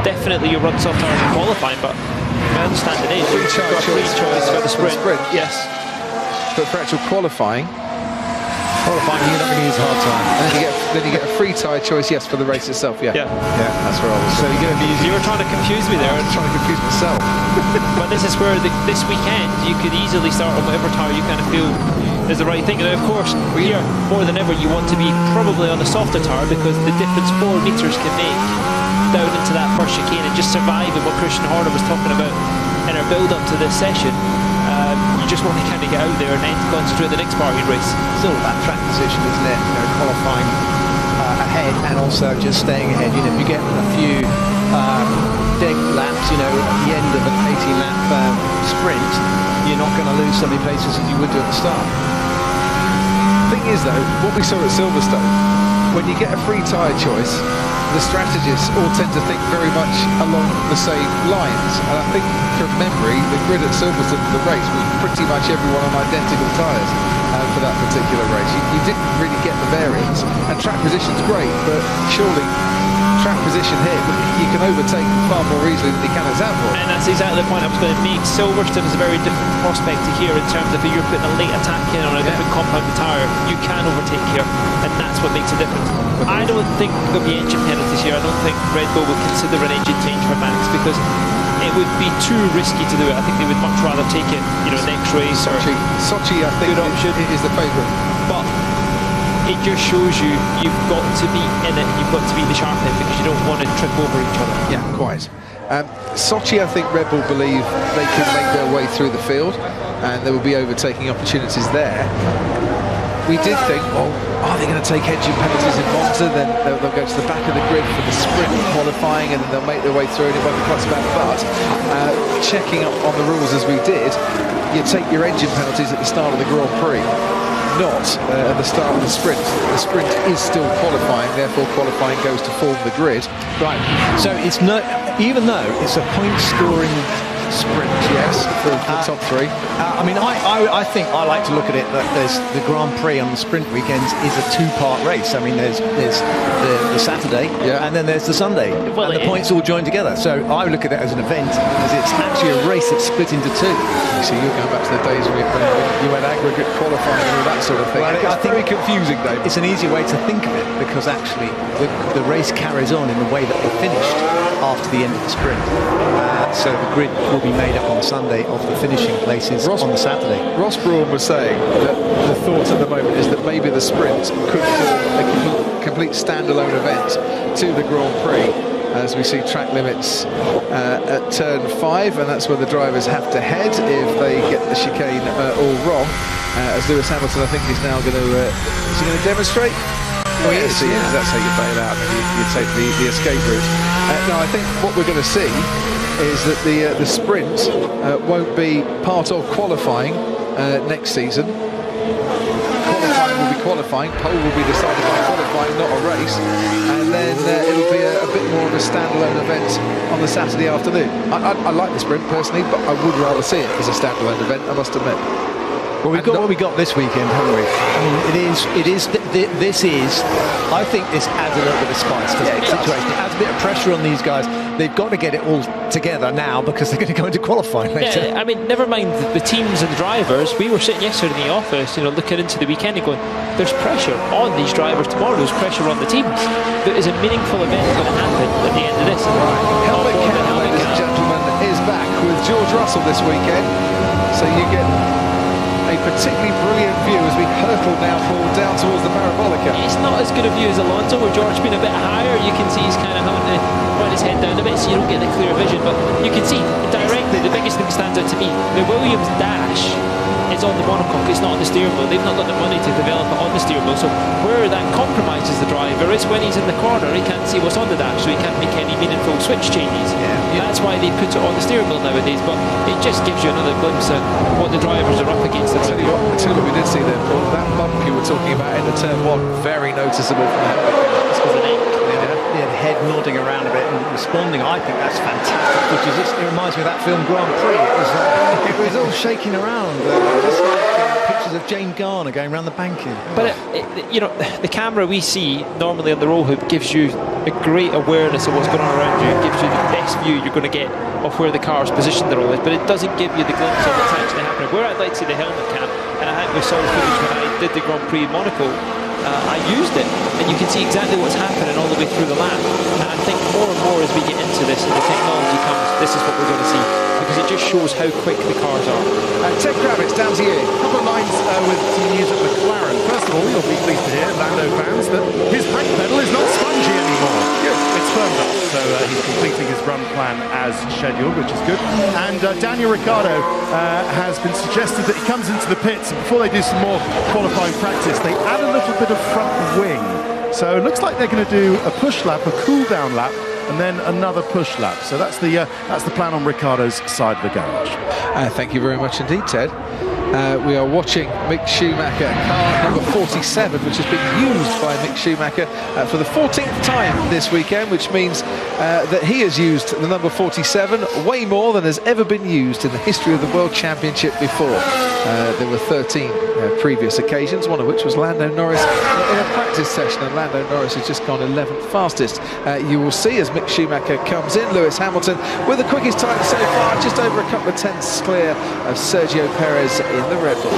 S4: Definitely you run soft tyres in qualifying, but my understanding is you've got a free choice for the sprint.
S8: Yes. But for actual qualifying,
S9: you're not going to use hard time.
S8: Then you get a free tyre choice, yes, for the race itself, yeah.
S4: Yeah,
S8: that's where I was.
S4: So you're going to be. You were trying to confuse me there.
S8: I was trying to confuse myself.
S4: But this is where this weekend you could easily start on whatever tyre you kind of feel is the right thing. And of course, here more than ever you want to be probably on the softer tyre because the difference 4 metres can make down into that first chicane and just surviving what Christian Horner was talking about in our build-up to this session. You just want to kind of get out there and then concentrate on the next part of your race.
S9: It's all about track position, isn't it? Qualifying ahead and also just staying ahead. If you get a few dead laps, at the end of an 18-lap sprint, you're not going to lose so many places as you would do at the start.
S8: The thing is, though, what we saw at Silverstone, when you get a free tyre choice, the strategists all tend to think very much along the same lines. And I think, from memory, the grid at Silverstone for the race was pretty much everyone on identical tyres for that particular race. You didn't really get the variance. And track position's great, but surely track position here, you can overtake far more easily than you can at Zandvoort.
S4: And that's exactly the point I was going to make. Silverstone is a very different prospect to here in terms of if you're putting a late attack in on a different compounded tyre, you can overtake here, and that's what makes a difference. I don't think there'll be engine penalties here. I don't think Red Bull would consider an engine change for Max because it would be too risky to do it. I think they would much rather take it, next race.
S8: Sochi, I think, is the favourite.
S4: But it just shows you've got to be in it, you've got to be in the sharp end because you don't want to trip over each other.
S8: Yeah, quite. Sochi, I think Red Bull believe they can make their way through the field and there will be overtaking opportunities there. We did think, well, are they going to take engine penalties in Monza? Then they'll go to the back of the grid for the sprint qualifying and then they'll make their way through and it won't be quite so bad. But checking up on the rules as we did, you take your engine penalties at the start of the Grand Prix, not at the start of the sprint. The sprint is still qualifying, therefore qualifying goes to form the grid.
S9: Right, so it's not, even though it's a point scoring sprint,
S8: yes, for the top 3.
S9: I think I like to look at it that there's the Grand Prix on the sprint weekends is a 2-part race. There's the Saturday and then there's the Sunday, and the points all join together. So I look at it as an event because it's actually a race that's split into 2.
S8: So you're going back to the days when you had aggregate qualifying and all that sort of thing.
S9: Well, I think
S8: very confusing, Dave.
S9: It's an easier way to think of it because actually the race carries on in the way that we finished after the end of the sprint. So the grid will be made up on Sunday of the finishing places on the Saturday.
S8: Ross Brawn was saying that the thought at the moment is that maybe the sprint could form a complete standalone event to the Grand Prix as we see track limits at turn 5, and that's where the drivers have to head if they get the chicane all wrong. As Lewis Hamilton, I think, is now going to demonstrate. Oh, yes, he is. That's how you bail out and you take the escape route. No, I think what we're going to see is that the sprint won't be part of qualifying next season. Qualifying will be qualifying, pole will be decided by qualifying, not a race, and then it'll be a bit more of a standalone event on the Saturday afternoon. I like the sprint personally, but I would rather see it as a standalone event, I must admit.
S9: Well, we've got what we got this weekend, haven't we? This is, I think this adds a little bit of spice to the situation. It adds a bit of pressure on these guys. They've got to get it all together now because they're going to go into qualifying later.
S4: Yeah, never mind the teams and the drivers. We were sitting yesterday in the office, looking into the weekend and going, there's pressure on these drivers tomorrow, there's pressure on the teams. There is a meaningful event going to happen at the end of this.
S8: Helmet count, ladies and gentlemen, is Russell this weekend, so you get a particularly brilliant view as we hurtle now forward down towards the Parabolica.
S14: It's not as good a view as Alonso, where George being a bit higher. You can see he's kind of having to run his head down a bit, so you don't get the clear vision. But you can see directly, the biggest thing that stands out to me, the Williams dash is on the monocoque, it's not on the steering wheel. They've not got the money to develop it on the steering wheel. So where that compromises the driver is when he's in the corner, he can't see what's on the dash, so he can't make any meaningful switch changes. That's why they put it on the steering wheel nowadays, but it just gives you another glimpse of what the drivers are up against.
S8: I tell you what we did see there, Paul, that bump you were talking about in the turn one, very noticeable from that.
S9: Yeah, the head nodding around a bit and responding. I think that's fantastic footage. It reminds me of that film Grand Prix. It was all shaking around, just like pictures of Jane Garner going around the banking.
S14: But you know, the camera we see normally on the roll hoop gives you a great awareness of what's going on around you. It gives you the best view you're going to get of where the car's positioned the roll is, but it doesn't give you the glimpse of what's actually happening. Where I'd like to see the helmet cam, and I think we saw the footage when I did the Grand Prix in Monaco. I used it, and you can see exactly what's happening all the way through the lap. And I think more and more as we get into this and the technology comes, this is what we're going to see, because it just shows how quick the cars are.
S8: Ted Kravitz, down to you.
S10: A couple of lines with some news at McLaren. First of all, you'll be pleased to hear, Lando fans, that his brake pedal is not spongy anymore. It's firmed up, so he's completing his run plan as scheduled, which is good. And Daniel Ricciardo has been suggested that he comes into the pits, and before they do some more qualifying practice, they add a little bit of front wing. So it looks like they're going to do a push lap, a cool down lap, and then another push lap. So that's the plan on Ricciardo's side of the garage.
S8: Thank you very much indeed, Ted. We are watching Mick Schumacher, car number 47, which has been used by Mick Schumacher for the 14th time this weekend, which means that he has used the number 47 way more than has ever been used in the history of the World Championship before. There were 13 previous occasions, one of which was Lando Norris in a practice session, and Lando Norris has just gone 11th fastest. You will see as Mick Schumacher comes in, Lewis Hamilton with the quickest time so far, just over a couple of tenths clear of Sergio Perez in the Red Bull.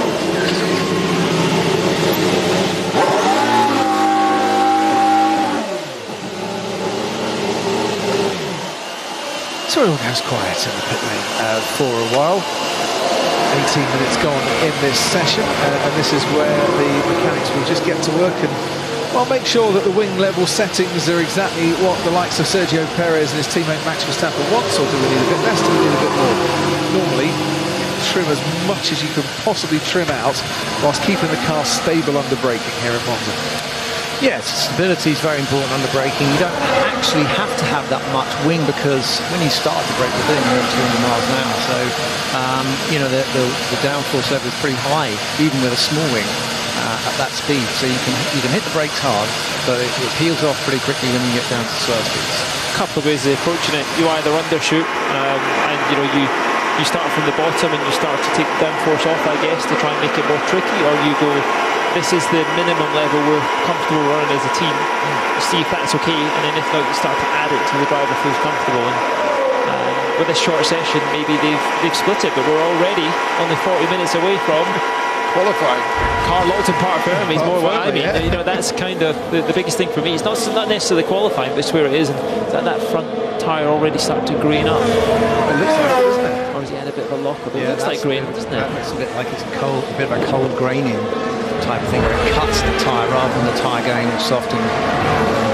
S8: So it all goes quiet in the pit lane for a while. 18 minutes gone in this session, and this is where the mechanics will just get to work and, well, make sure that the wing level settings are exactly what the likes of Sergio Perez and his teammate Max Verstappen wants, or do we need a bit less, do we need a bit more? Normally, trim as much as you can possibly trim out whilst keeping the car stable under braking here at Monza.
S9: Yes, stability is very important under braking. You don't actually have to have that much wing, because when you start to brake, you're doing over 200 miles an hour. So, you know, the downforce level is pretty high, even with a small wing at that speed. So you can hit the brakes hard, but it peels off pretty quickly when you get down to slower speeds.
S14: A couple of ways of approaching it. You either undershoot, and you know you start from the bottom and you start to take downforce off, I guess, to try and make it more tricky, or you go, this is the minimum level we're comfortable running as a team, see if that's okay, and then if not, you start to add it till the driver feels comfortable. And with this short session, maybe they've split it, but we're already only 40 minutes away from
S8: qualifying.
S14: Car locked in Park Ferme is more what I mean.
S8: Yeah.
S14: You know, that's kind of the biggest thing for me. It's not necessarily qualifying, but it's where it is, and that front tyre already starting to grain up.
S8: It looks like it, doesn't it?
S14: Or has he had a bit of a lock up? It looks like grain, doesn't it?
S9: It's a bit like it's a bit of a cold graining type of thing, where it cuts the tyre rather than the tyre going soft and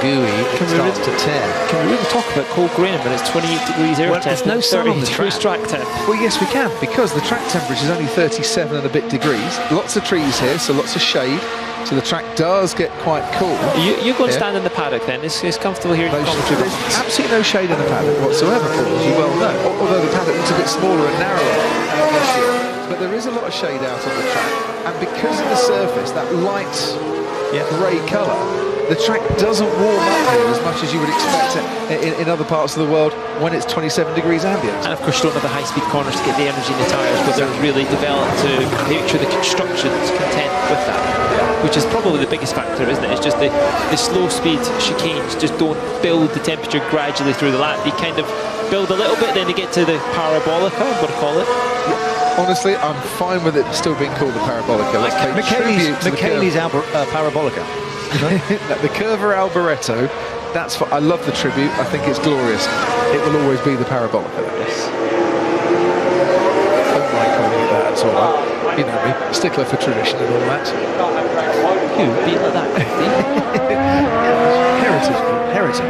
S9: gooey. It starts to tear.
S14: Can we really talk about cold graining when it's 28 degrees air
S9: temp? There's no sun on the track
S14: temp.
S8: Well, yes, we can, because the track temperature is only 37 and a bit degrees. Lots of trees here, so lots of shade. So the track does get quite cool.
S14: You go and stand in the paddock then. It's comfortable here.
S8: There's absolutely no shade in the paddock whatsoever, Paul, as you well know. Although the paddock looks a bit smaller and narrower this year. But there is a lot of shade out on the track. And because of the surface, that light grey colour, the track doesn't warm up here as much as you would expect it in other parts of the world when it's 27 degrees ambient.
S14: And of course you don't have the high-speed corners to get the energy in the tyres, but they're really developed to make sure the construction's content with that, which is probably the biggest factor, isn't it? It's just the slow-speed chicanes just don't build the temperature gradually through the lap. They kind of build a little bit, then they get to the Parabolica, I'm going to call it.
S8: Honestly, I'm fine with it still being called the Parabolica. Let's pay tribute to
S9: Michele's Parabolica.
S8: The Curva Alboreto, I love the tribute. I think it's glorious. It will always be the Parabolica.
S14: Yes.
S8: stickler for tradition and all that.
S14: You being like that.
S8: Heritage.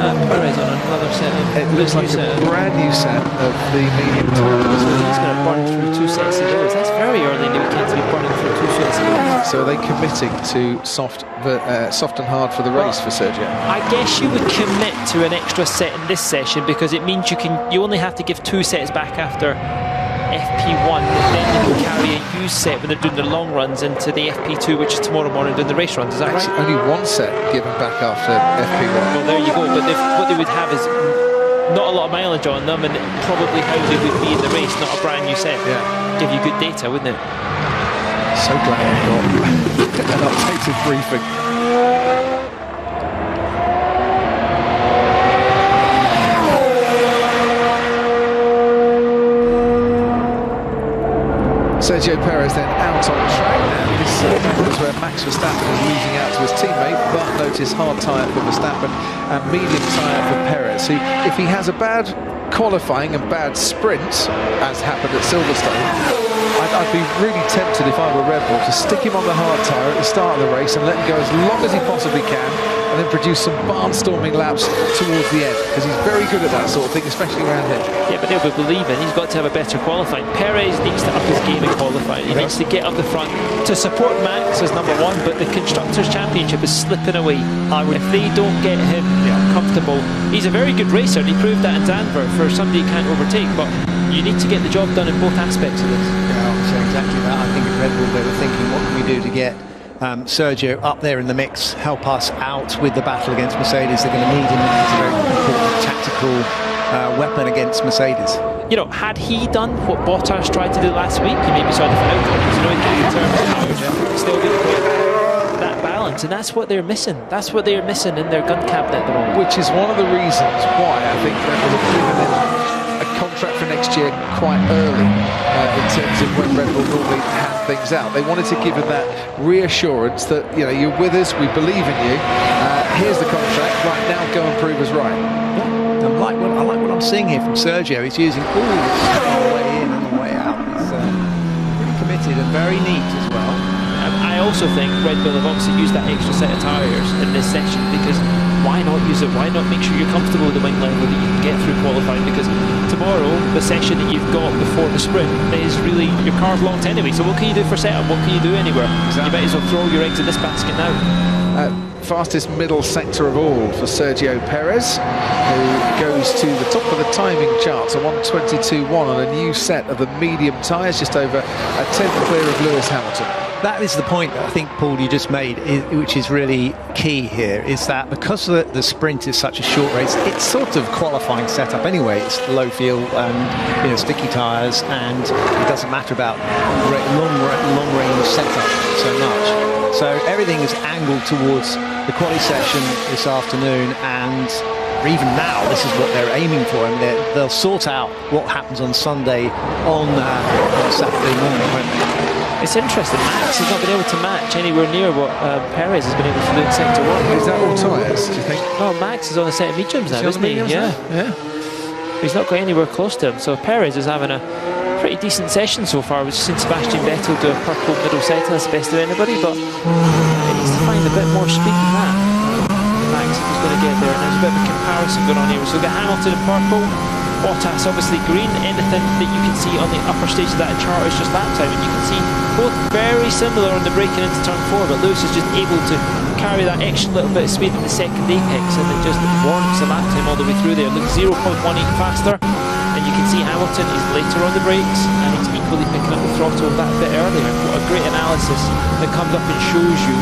S14: Perez on another set.
S8: It looks like a brand new set of the medium tyres.
S14: He's going to burn through 2 sets of those. That's very early in the weekend to be burning through 2 sets of those.
S8: So are they committing to soft and hard for the race for Sergio?
S14: I guess you would commit to an extra set in this session because it means you only have to give 2 sets back after FP1, then you can carry a used set when they're doing the long runs into the FP2, which is tomorrow morning doing the race runs. Is that
S8: Actually,
S14: right?
S8: only 1 set given back after FP1.
S14: Well, there you go. But what they would have is not a lot of mileage on them, and probably how they would be in the race, not a brand new set.
S8: Yeah.
S14: Give you good data, wouldn't it?
S8: So glad I got an updated briefing. Sergio Perez then out on track now. This is where Max Verstappen is losing out to his teammate, but notice hard tyre for Verstappen and medium tyre for Perez, who, if he has a bad qualifying and bad sprint, as happened at Silverstone, I'd be really tempted if I were Red Bull to stick him on the hard tyre at the start of the race and let him go as long as he possibly can, and then produce some barnstorming laps towards the end, because he's very good at that sort of thing, especially around here.
S14: Yeah, but they'll be believing he's got to have a better qualifying. Perez needs to up his game in qualifying. He needs to get up the front to support Max as number 1, but the Constructors' Championship is slipping away. If they don't get him comfortable, he's a very good racer, and he proved that in Zandvoort for somebody he can't overtake, but you need to get the job done in both aspects of this.
S9: Yeah, so exactly that. I think at Red Bull they were thinking, what can we do to get Sergio up there in the mix, help us out with the battle against Mercedes. They're going to need him. He's a very important tactical weapon against Mercedes.
S14: You know, had he done what Bottas tried to do last week, he maybe saw different outcomes. You know, he could have still didn't quite that balance, and that's what they're missing. That's what they're missing in their gun cabinet at the moment.
S8: Which is one of the reasons why I think Red Bull have given him a contract for next year quite early in terms of when Red Bull normally hand things out. They wanted to give him that reassurance that, you know, you're with us, we believe in you, here's the contract, right now go and prove us right.
S9: Yeah, I like what I'm seeing here from Sergio. He's using all the way in and the way out. He's really committed and very neat as well.
S14: I also think Red Bull have obviously used that extra set of tyres in this section, because why not use it? Why not make sure you're comfortable with the wing level that you can get through qualifying? Because tomorrow, the session that you've got before the sprint is really, your car's locked anyway. So what can you do for setup? What can you do anywhere? Exactly. You might as well throw your eggs in this basket now.
S8: Fastest middle sector of all for Sergio Perez, who goes to the top of the timing charts, a 1:22.1 on a new set of the medium tyres, just over a tenth clear of Lewis Hamilton.
S9: That is the point that I think, Paul, you just made, which is really key here, is that because the sprint is such a short race, it's sort of qualifying setup anyway. It's low fuel and sticky tyres, and it doesn't matter about long range setup so much. So everything is angled towards the quali session this afternoon, and even now this is what they're aiming for, and they'll sort out what happens on Sunday on Saturday morning, won't they?
S14: It's interesting, Max has not been able to match anywhere near what Perez has been able to do in Sector 1.
S8: Is that all tyres, do you think?
S14: Oh, Max is on a set of mediums now, isn't he? Yeah. He's not got anywhere close to him, so Perez is having a pretty decent session so far. We've seen Sebastian Vettel do a purple middle sector, that's the best of anybody, but he needs to find a bit more speed than that. Max is going to get there, and there's a bit of a comparison going on here. So we've got Hamilton in purple, Bottas obviously green. Anything that you can see on the upper stage of that chart is just lap time, and you can see both very similar on the braking into turn 4, but Lewis is just able to carry that extra little bit of speed in the second apex, and it just warrants the lap time all the way through there. It looks 0.18 faster, and you can see Hamilton is later on the brakes, and he's equally picking up the throttle that bit earlier. What a great analysis that comes up and shows you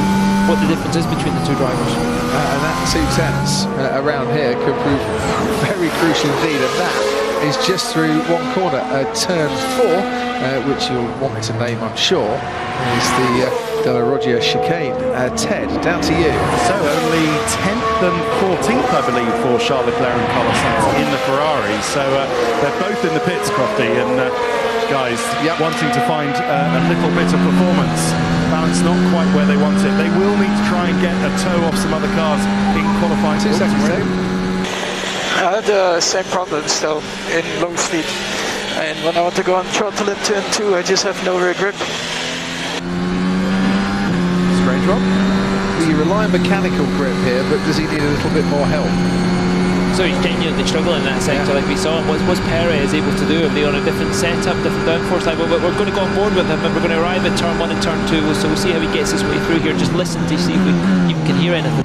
S14: what the difference is between the two drivers.
S8: And that 2/10 around here could prove very crucial indeed, and that is just through one corner, turn 4, which you'll want to name, I'm sure, is the De La Roggia chicane. Ted, down to you.
S10: So only 10th and 14th, I believe, for Charles Leclerc and Carlos Sainz in the Ferrari. So they're both in the pits, Crofty, and guys wanting to find a little bit of performance. Balance not quite where they want it. They will need to try and get a toe off some other cars in qualifying.
S8: 2 seconds, Ted.
S15: I had the same problem still in long speed.
S14: And when I want to go on throttle in turn 2, I just have no rear grip.
S8: Strange one. You rely on mechanical grip here, but does he need a little bit more help?
S14: So he's genuinely struggling in that sector, like we saw him. What's Perez able to do? Are they on a different setup, different downforce level? But we're going to go on board with him, and we're going to arrive at turn 1 and turn 2. So we'll see how he gets his way through here. Just listen to see if we even can hear anything.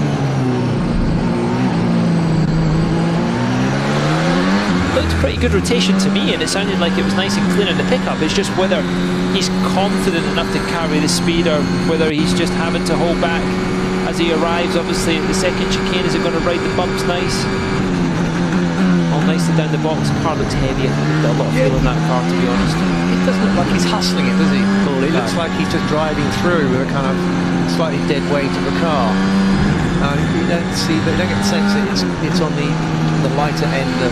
S14: Looked pretty good rotation to me, and it sounded like it was nice and clean in the pickup. It's just whether he's confident enough to carry the speed, or whether he's just having to hold back as he arrives. Obviously, at the second chicane, is it going to ride the bumps nice? All nicely down the box. Car looks heavy. I've got a lot of feel in that car, to be honest.
S9: It doesn't look like he's hustling it, does he, Paul? It looks like he's just driving through with a kind of slightly dead weight of the car. You don't get the sense that it's on the lighter end of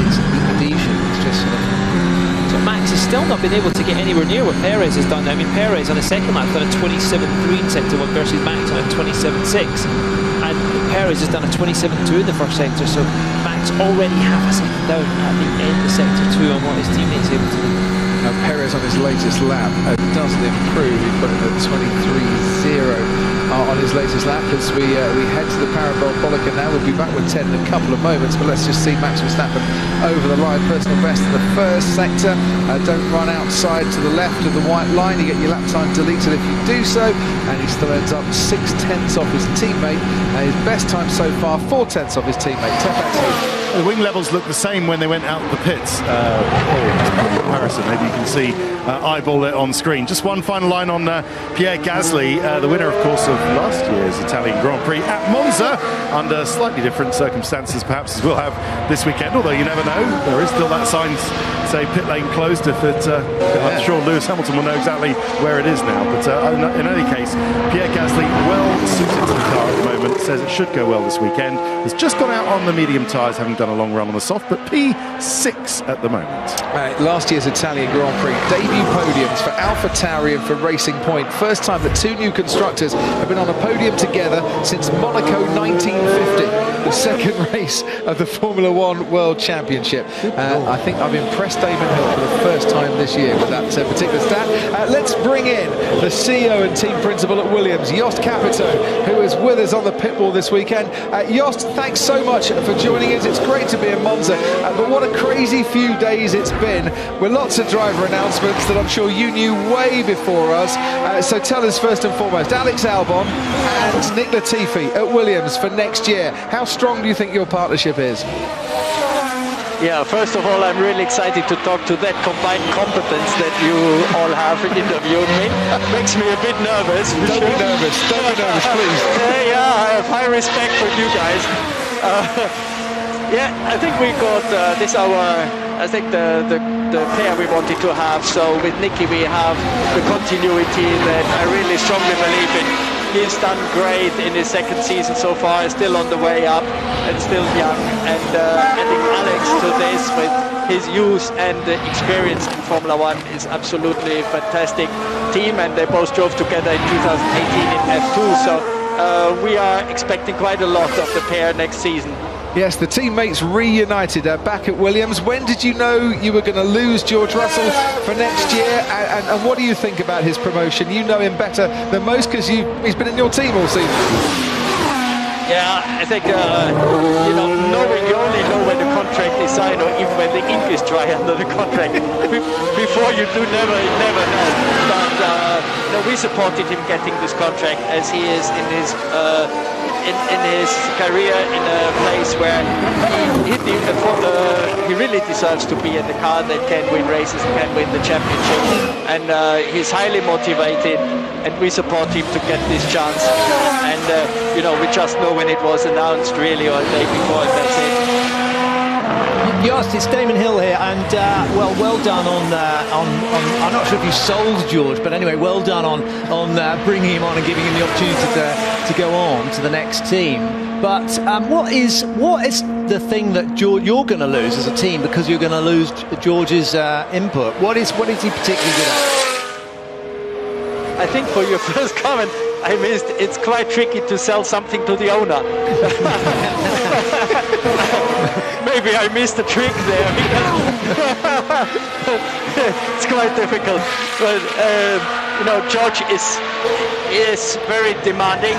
S9: its adhesion. It's just sort of.
S14: So Max has still not been able to get anywhere near what Perez has done. I mean, Perez on the second lap done a 27.3 in sector 1 versus Max on a 27.6, and Perez has done a 27.2 in the first sector. So Max already half a second down at the end of sector 2 on what his teammates able to do.
S8: Now Perez on his latest lap doesn't improve. He put in a 23.0 on his latest lap as we head to the Parabolica now. We'll be back with 10 in a couple of moments, but let's just see Max Verstappen over the line. Personal best in the first sector. Don't run outside to the left of the white line. You get your lap time deleted if you do so, and he still ends up 6/10 off his teammate. His best time so far, 4/10 off his teammate.
S10: The wing levels look the same when they went out the pits. Comparison, maybe you can see eyeball it on screen. Just one final line on Pierre Gasly, the winner, of course, of last year's Italian Grand Prix at Monza, under slightly different circumstances, perhaps, as we'll have this weekend. Although you never know, there is still that sign, say pit lane closed. If it, I'm sure Lewis Hamilton will know exactly where it is now. But in any case, Pierre Gasly, well suited to the car at the moment, says it should go well this weekend. Has just gone out on the medium tyres, having done a long run on the soft, but P6 at the moment.
S8: Last year's Italian Grand Prix debut podiums for AlphaTauri and for Racing Point. First time that two new constructors have been on a podium together since Monaco 1950, the second race of the Formula One World Championship. I think I've impressed Damon Hill for the first time this year with that particular stat. Let's bring in the CEO and team principal at Williams, Jost Capito, who is with us on the pit wall this weekend. Jost, thanks so much for joining us. It's great to be in Monza, but what a crazy few days it's been, with lots of driver announcements that I'm sure you knew way before us. So tell us first and foremost, Alex Albon and Nick Latifi at Williams for next year. How strong do you think your partnership is?
S15: Yeah, first of all, I'm really excited to talk to that combined competence that you all have interviewed me. Makes me a bit nervous.
S8: Don't be nervous, please.
S15: Yeah, I have high respect for you guys. Yeah, I think we got this the pair we wanted to have. So with Nicky we have the continuity that I really strongly believe in. He's done great in his second season so far, still on the way up and still young. And adding Alex to this with his youth and experience in Formula One is absolutely fantastic team. And they both drove together in 2018 in F2. So we are expecting quite a lot of the pair next season.
S8: Yes, the teammates reunited back at Williams. When did you know you were going to lose George Russell for next year? And what do you think about his promotion? You know him better than most because he's been in your team all season.
S15: Yeah, I think, you only know when the contract is signed or even when the ink is dry under the contract. Before you do never know. But we supported him getting this contract as he is in his career in a place where he really deserves to be in the car that can win races and can win the championship. And he's highly motivated, and we support him to get this chance. And we just know when it was announced, really, or the day before, and that's it.
S9: Jost, it's Damon Hill here, and well done on I'm not sure if you sold George, but anyway, well done on bringing him on and giving him the opportunity to go on to the next team. But what is the thing that you're going to lose as a team, because you're going to lose George's input? What is he particularly good at?
S15: I think for your first comment, I missed. It's quite tricky to sell something to the owner. maybe I missed a trick there because it's quite difficult. But you know, George is very demanding.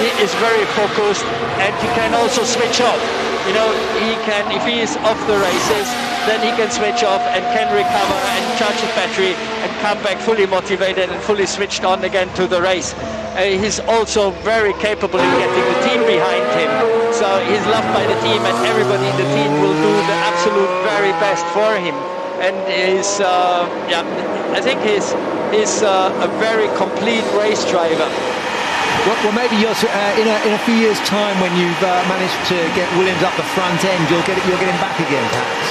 S15: He is very focused, and he can also switch off. You know, he can, if he is off the races, then he can switch off and can recover and charge his battery and come back fully motivated and fully switched on again to the race. He's also very capable in getting the team behind him. So he's loved by the team, and everybody in the team will do the absolute very best for him. And he's, I think he's a very complete race driver.
S9: Well, maybe in a few years' time, when you've managed to get Williams up the front end, you'll get him back again, perhaps.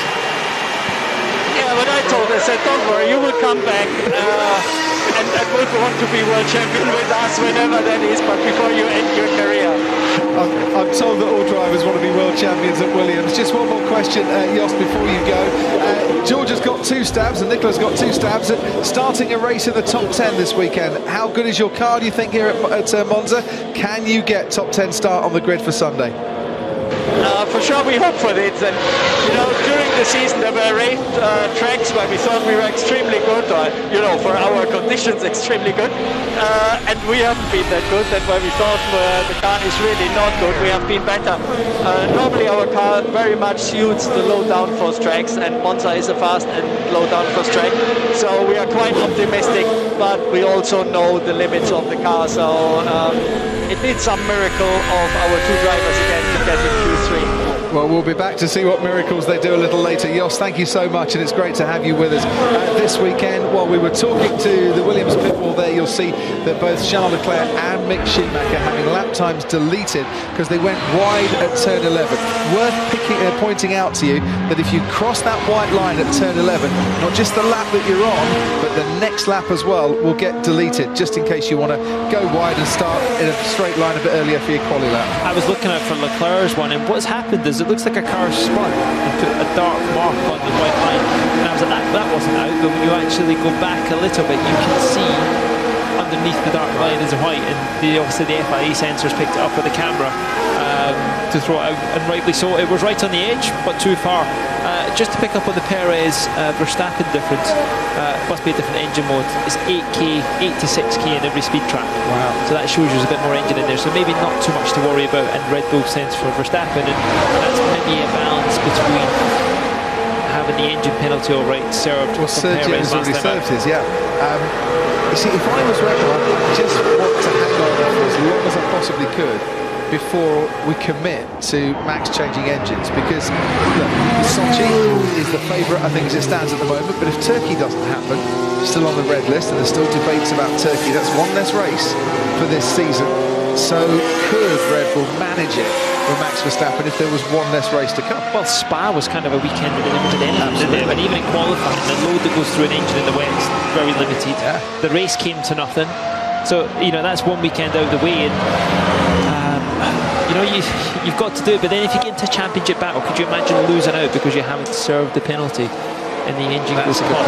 S15: Yeah, but I told him, I said, don't worry, you will come back and would want to be world champion with us whenever that is, but before you end your career.
S8: I'm told that all drivers want to be world champions at Williams. Just one more question, Jost, before you go. George has got 2 stabs and Nicola's got 2 stabs at starting a race in the top 10 this weekend. How good is your car, do you think, here at Monza? Can you get top 10 start on the grid for Sunday?
S15: For sure, we hope for it. And you know, during the season there were 8 tracks where we thought we were extremely good, or you know, for our conditions extremely good, and we haven't been that good. And where we thought the car is really not good, we have been better. Normally our car very much suits the low downforce tracks, and Monza is a fast and low downforce track, so we are quite optimistic, but we also know the limits of the car, so it needs some miracle of our 2 drivers again to get in Q3.
S8: Well, we'll be back to see what miracles they do a little later. Jos, thank you so much, and it's great to have you with us this weekend. While we were talking to the Williams pit wall there, you'll see that both Charles Leclerc and Mick Schumacher having lap times deleted because they went wide at turn 11. Worth pointing out to you that if you cross that white line at turn 11, not just the lap that you're on, but the next lap as well will get deleted, just in case you want to go wide and start in a straight line a bit earlier for your quali lap.
S14: I was looking out for Leclerc's one, and what's happened is it looks like a car spun and put a dark mark on the white line, and I was like, that wasn't out, but when you actually go back a little bit, you can see underneath the dark line is white, and obviously the FIA sensors picked it up with the camera to throw it out, and rightly so. It was right on the edge, but too far. Just to pick up on the Perez Verstappen difference, must be a different engine mode. It's 8k, 8 to 6k in every speed track.
S8: Wow.
S14: So that shows you there's a bit more engine in there, so maybe not too much to worry about. And Red Bull sense for Verstappen, and that's maybe a balance between having the engine penalty all right served.
S8: Well, Sergio has already served his, yeah. You see, if I was Red Bull, I just want to hang on for as long as I possibly could before we commit to Max changing engines, because look, Sochi is the favourite, I think, as it stands at the moment, but if Turkey doesn't happen, still on the red list, and there's still debates about Turkey, that's one less race for this season. So could Red Bull manage it with Max Verstappen if there was one less race to come?
S14: Well, Spa was kind of a weekend with a limited engine, didn't it? And even in qualifying, the load that goes through an engine in the West, very limited.
S8: Yeah.
S14: The race came to nothing. So, you know, that's one weekend out of the way, and you know, you've got to do it. But then if you get into a championship battle, could you imagine losing out because you haven't served the penalty and the engine goes hot?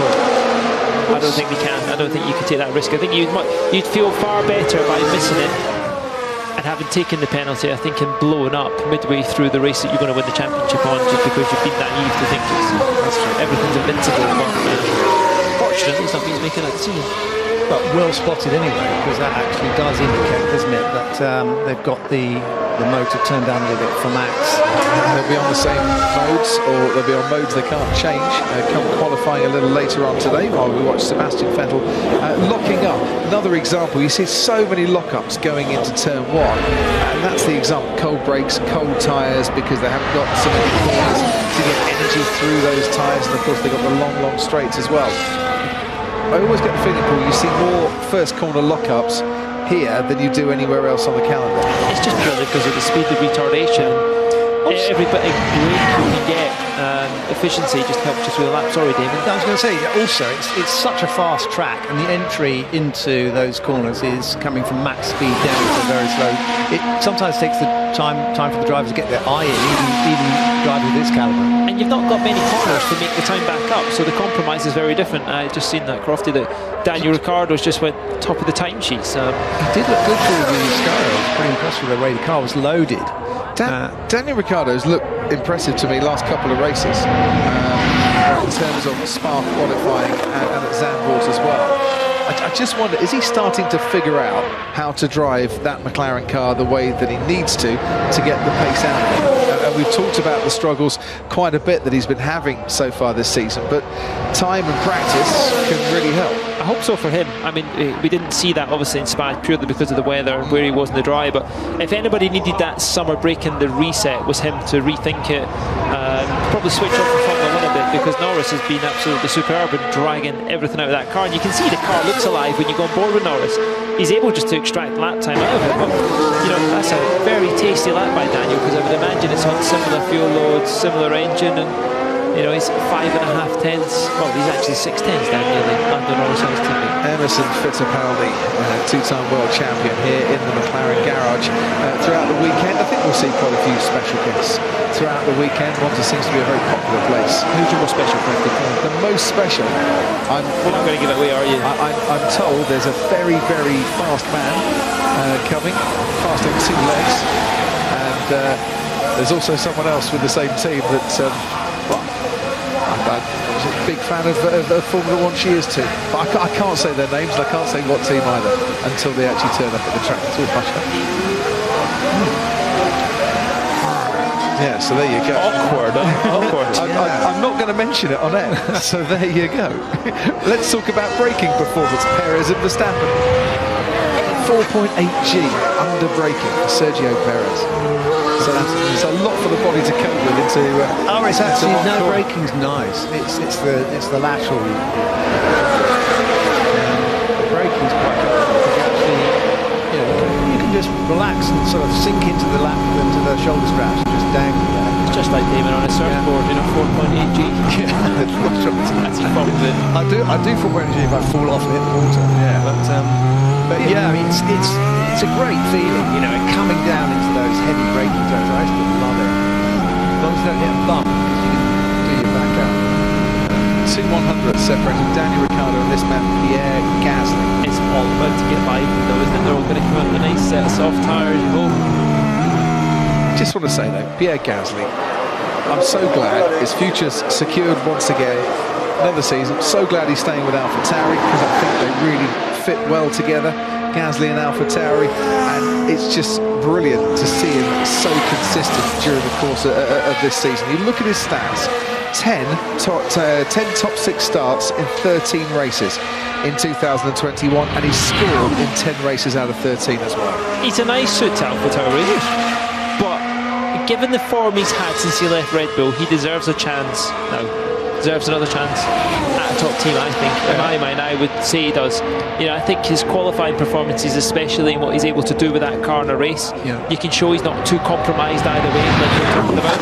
S14: I don't think we can. I don't think you can take that risk. I think you'd feel far better by missing it and having taken the penalty, I think, and blowing up midway through the race that you're going to win the championship on, just because you've been naive to think everything's invincible. But fortunately, something's making that decision.
S9: But well spotted anyway, because that actually does indicate, doesn't it, that they've got the motor turned down a little bit for Max.
S8: They'll be on the same modes, or they'll be on modes they can't change. Come qualifying a little later on today while we watch Sebastian Vettel locking up. Another example, you see so many lockups going into turn 1, and that's the example. Cold brakes, cold tyres, because they haven't got so many corners to get energy through those tyres, and of course they've got the long straights as well. I always get the feeling, Paul, you see more first corner lockups here than you do anywhere else on the calendar.
S14: It's just purely because of the speed of retardation. Every bit of brake you can get, efficiency just helps you through the lap. Sorry, Damon.
S9: I was going to say, also, it's such a fast track, and the entry into those corners is coming from max speed down to very slow. It sometimes takes the time for the drivers to get their eye in, even drivers of this calibre.
S14: And you've not got many corners to make the time back up, so the compromise is very different. I just seen that, Crofty, that Daniel Ricciardo's just went top of the timesheets.
S9: He did look good through the Sky. I was pretty impressed with the way the car was loaded.
S8: Daniel Ricciardo's looked impressive to me last couple of races in terms of Spa qualifying and at Zandvoort as well. I just wonder, is he starting to figure out how to drive that McLaren car the way that he needs to get the pace out of it? And we've talked about the struggles quite a bit that he's been having so far this season, but time and practice can really help.
S14: I hope so for him. I mean, we didn't see that obviously in Spa purely because of the weather and where he was in the dry, but if anybody needed that summer break and the reset, was him to rethink it, probably switch off the Formula 1 a bit, because Norris has been absolutely superb and dragging everything out of that car, and you can see the car looks alive when you go on board with Norris. He's able just to extract lap time out of it, but you know, that's a very tasty lap by Daniel, because I would imagine it's on similar fuel loads, similar engine, and you know, he's 5.5 tenths. Well, he's actually 6 tenths down nearly under Norris' teammate.
S8: Emerson Fittipaldi, two-time world champion here in the McLaren garage throughout the weekend. I think we'll see quite a few special guests throughout the weekend. Monza seems to be a very popular place.
S14: Who's your most special friend?
S8: The most special.
S14: You're not going to give it away, are you?
S8: I'm told there's a very, very fast man coming, fast on 2 legs, and there's also someone else with the same team that. I was a big fan of Formula 1 Cheers too, but I can't say their names and I can't say what team either until they actually turn up at the track. It's all hush hush. Yeah, so there you go.
S14: Awkward.
S8: I'm not going to mention it on air, so there you go. Let's talk about braking performance. Perez and Verstappen. 4.8G under braking for Sergio Perez. So it's a lot for the body to cope with into.
S9: It's actually no braking's nice. It's the lateral. The braking's quite good because actually, you can just relax and sort of sink into the shoulder straps and just dangle there.
S14: It's just like Damon on a surfboard, 4.8G. That's probably.
S9: I do 4.8G if I fall off and hit the water. Yeah, but yeah, I mean it's a great feeling, coming down into those heavy braking zones. I still love it. As long as you don't get a bump, because you can do your back out.
S8: 2 100 separating Daniel Ricciardo and this man Pierre Gasly.
S14: It's all about to get by them though, isn't it? They're all going to come out with a nice set of soft tyres.
S8: Just want to say though, Pierre Gasly, I'm so glad his future's secured once again. Another season. So glad he's staying with AlphaTauri, because I think they really fit well together, Gasly and AlphaTauri, and it's just brilliant to see him so consistent during the course of this season. You look at his stats, 10 top 6 starts in 13 races in 2021, and he's scored in 10 races out of 13 as well.
S14: He's a nice suit to AlphaTauri, but given the form he's had since he left Red Bull, he deserves a chance now. Deserves another chance at a top team, I think. In my mind, I would say he does. I think his qualifying performances, especially in what he's able to do with that car in a race, you can show he's not too compromised either way, like we're talking about.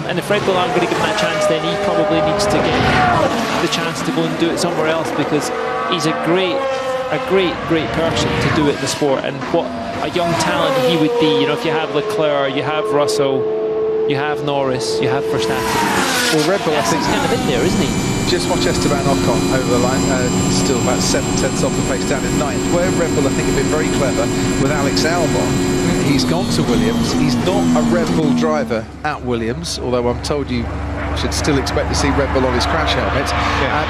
S14: And if Red Bull aren't going to give him that chance, then he probably needs to get the chance to go and do it somewhere else, because he's a great person to do it in the sport, and what a young talent he would be. If you have Leclerc, you have Russell, you have Norris, you have Verstappen.
S8: Well, Red Bull, I think,
S14: he's kind of in there, isn't he?
S8: Just watch Esteban Ocon over the line, still about 7 tenths off the pace down in 9th. Where Red Bull, I think, have been very clever with Alex Albon. He's gone to Williams. He's not a Red Bull driver at Williams, although I'm told you should still expect to see Red Bull on his crash helmet.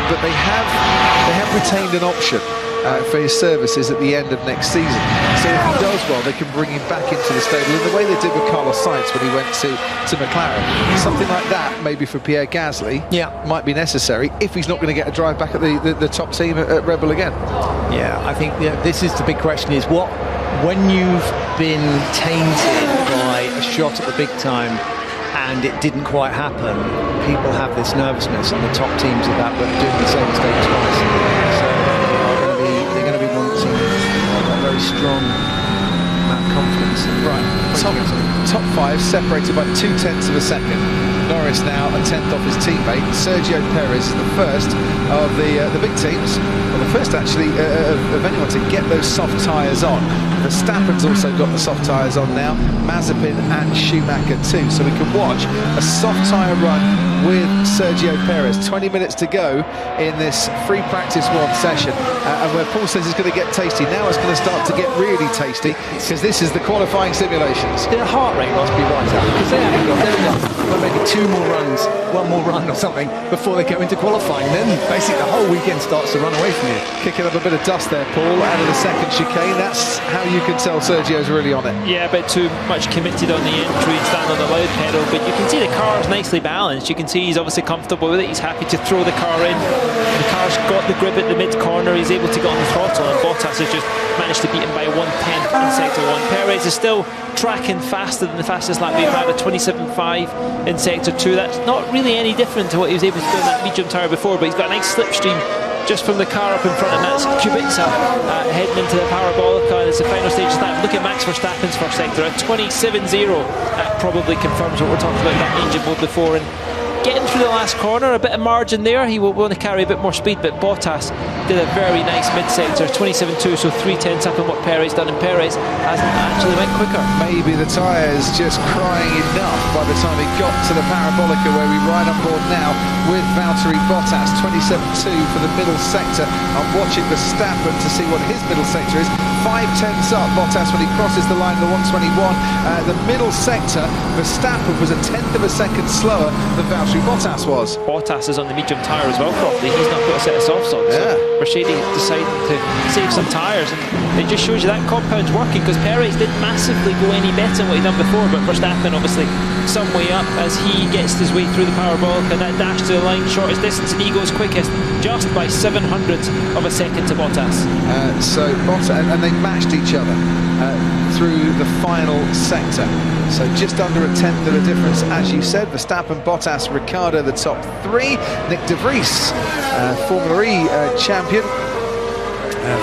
S8: But they have retained an option for his services at the end of next season. So if he does well, they can bring him back into the stable in the way they did with Carlos Sainz when he went to McLaren. Something like that, maybe for Pierre Gasly, might be necessary if he's not going to get a drive back at the top team at Red Bull again.
S9: Yeah, I think this is the big question: is when you've been tainted by a shot at the big time and it didn't quite happen, people have this nervousness, and the top teams are that doing the same mistake twice. So they're going to be wanting a very strong confidence.
S8: Right, top 5 separated by 0.2 of a second. Norris now a 10th off his teammate. Sergio Perez is the first of the big teams, well, the first actually of anyone to get those soft tyres on. Verstappen's also got the soft tyres on now, Mazepin and Schumacher too, so we can watch a soft tyre run with Sergio Perez. 20 minutes to go in this free practice one session, and where Paul says it's going to get tasty, now it's going to start to get really tasty, because this is the qualifying simulations.
S9: Their heart rate must be right up, because they're making 2 more runs, 1 more run or something before they go into qualifying. Then basically the whole weekend starts to run away from you.
S8: Kicking up a bit of dust there, Paul, out of the second chicane. That's how you can tell Sergio's really on it.
S14: Yeah, a bit too much committed on the entry and stand on the loud pedal, but you can see the car's nicely balanced. You can see he's obviously comfortable with it. He's happy to throw the car in. The car's got the grip at the mid-corner. He's able to get on the throttle, and Bottas has just managed to beat him by 1/10 in Sector 1. Perez is still tracking faster than the fastest lap we've had, a 27.5 in Sector 2. That's not really any different to what he was able to do in that medium tyre before, but he's got a nice slipstream just from the car up in front, and that's Kubica heading into the Parabolica. It's the final stage of that. Look at Max Verstappen's first sector, a 27.0. That probably confirms what we're talking about in that engine mode before. And getting through the last corner, a bit of margin there. He will want to carry a bit more speed, but Bottas did a very nice mid-sector, 27.2, so 3/10 up on what Perez done, and Perez hasn't actually went quicker.
S8: Maybe the tyres just crying enough by the time he got to the Parabolica, where we ride on board now with Valtteri Bottas, 27.2 for the middle sector. I'm watching Verstappen to see what his middle sector is. 5/10 up Bottas when he crosses the line, the 121. The middle sector, Verstappen was 1/10 of a second slower than Valtteri Bottas was.
S14: Bottas is on the medium tyre as well, Crofty. He's not got a set of softs on, so Mercedes decided to save some tyres, and it just shows you that compound's working, because Perez didn't massively go any better than what he'd done before, but Verstappen obviously some way up as he gets his way through the Parabolica, and that dash to the line, shortest distance, and he goes quickest just by 700ths of a second to Bottas.
S8: So Bottas, and they matched each other through the final sector. So just under 1/10 of a difference, as you said. Verstappen, Bottas, Ricciardo, the top 3. Nick de Vries, Formula E champion.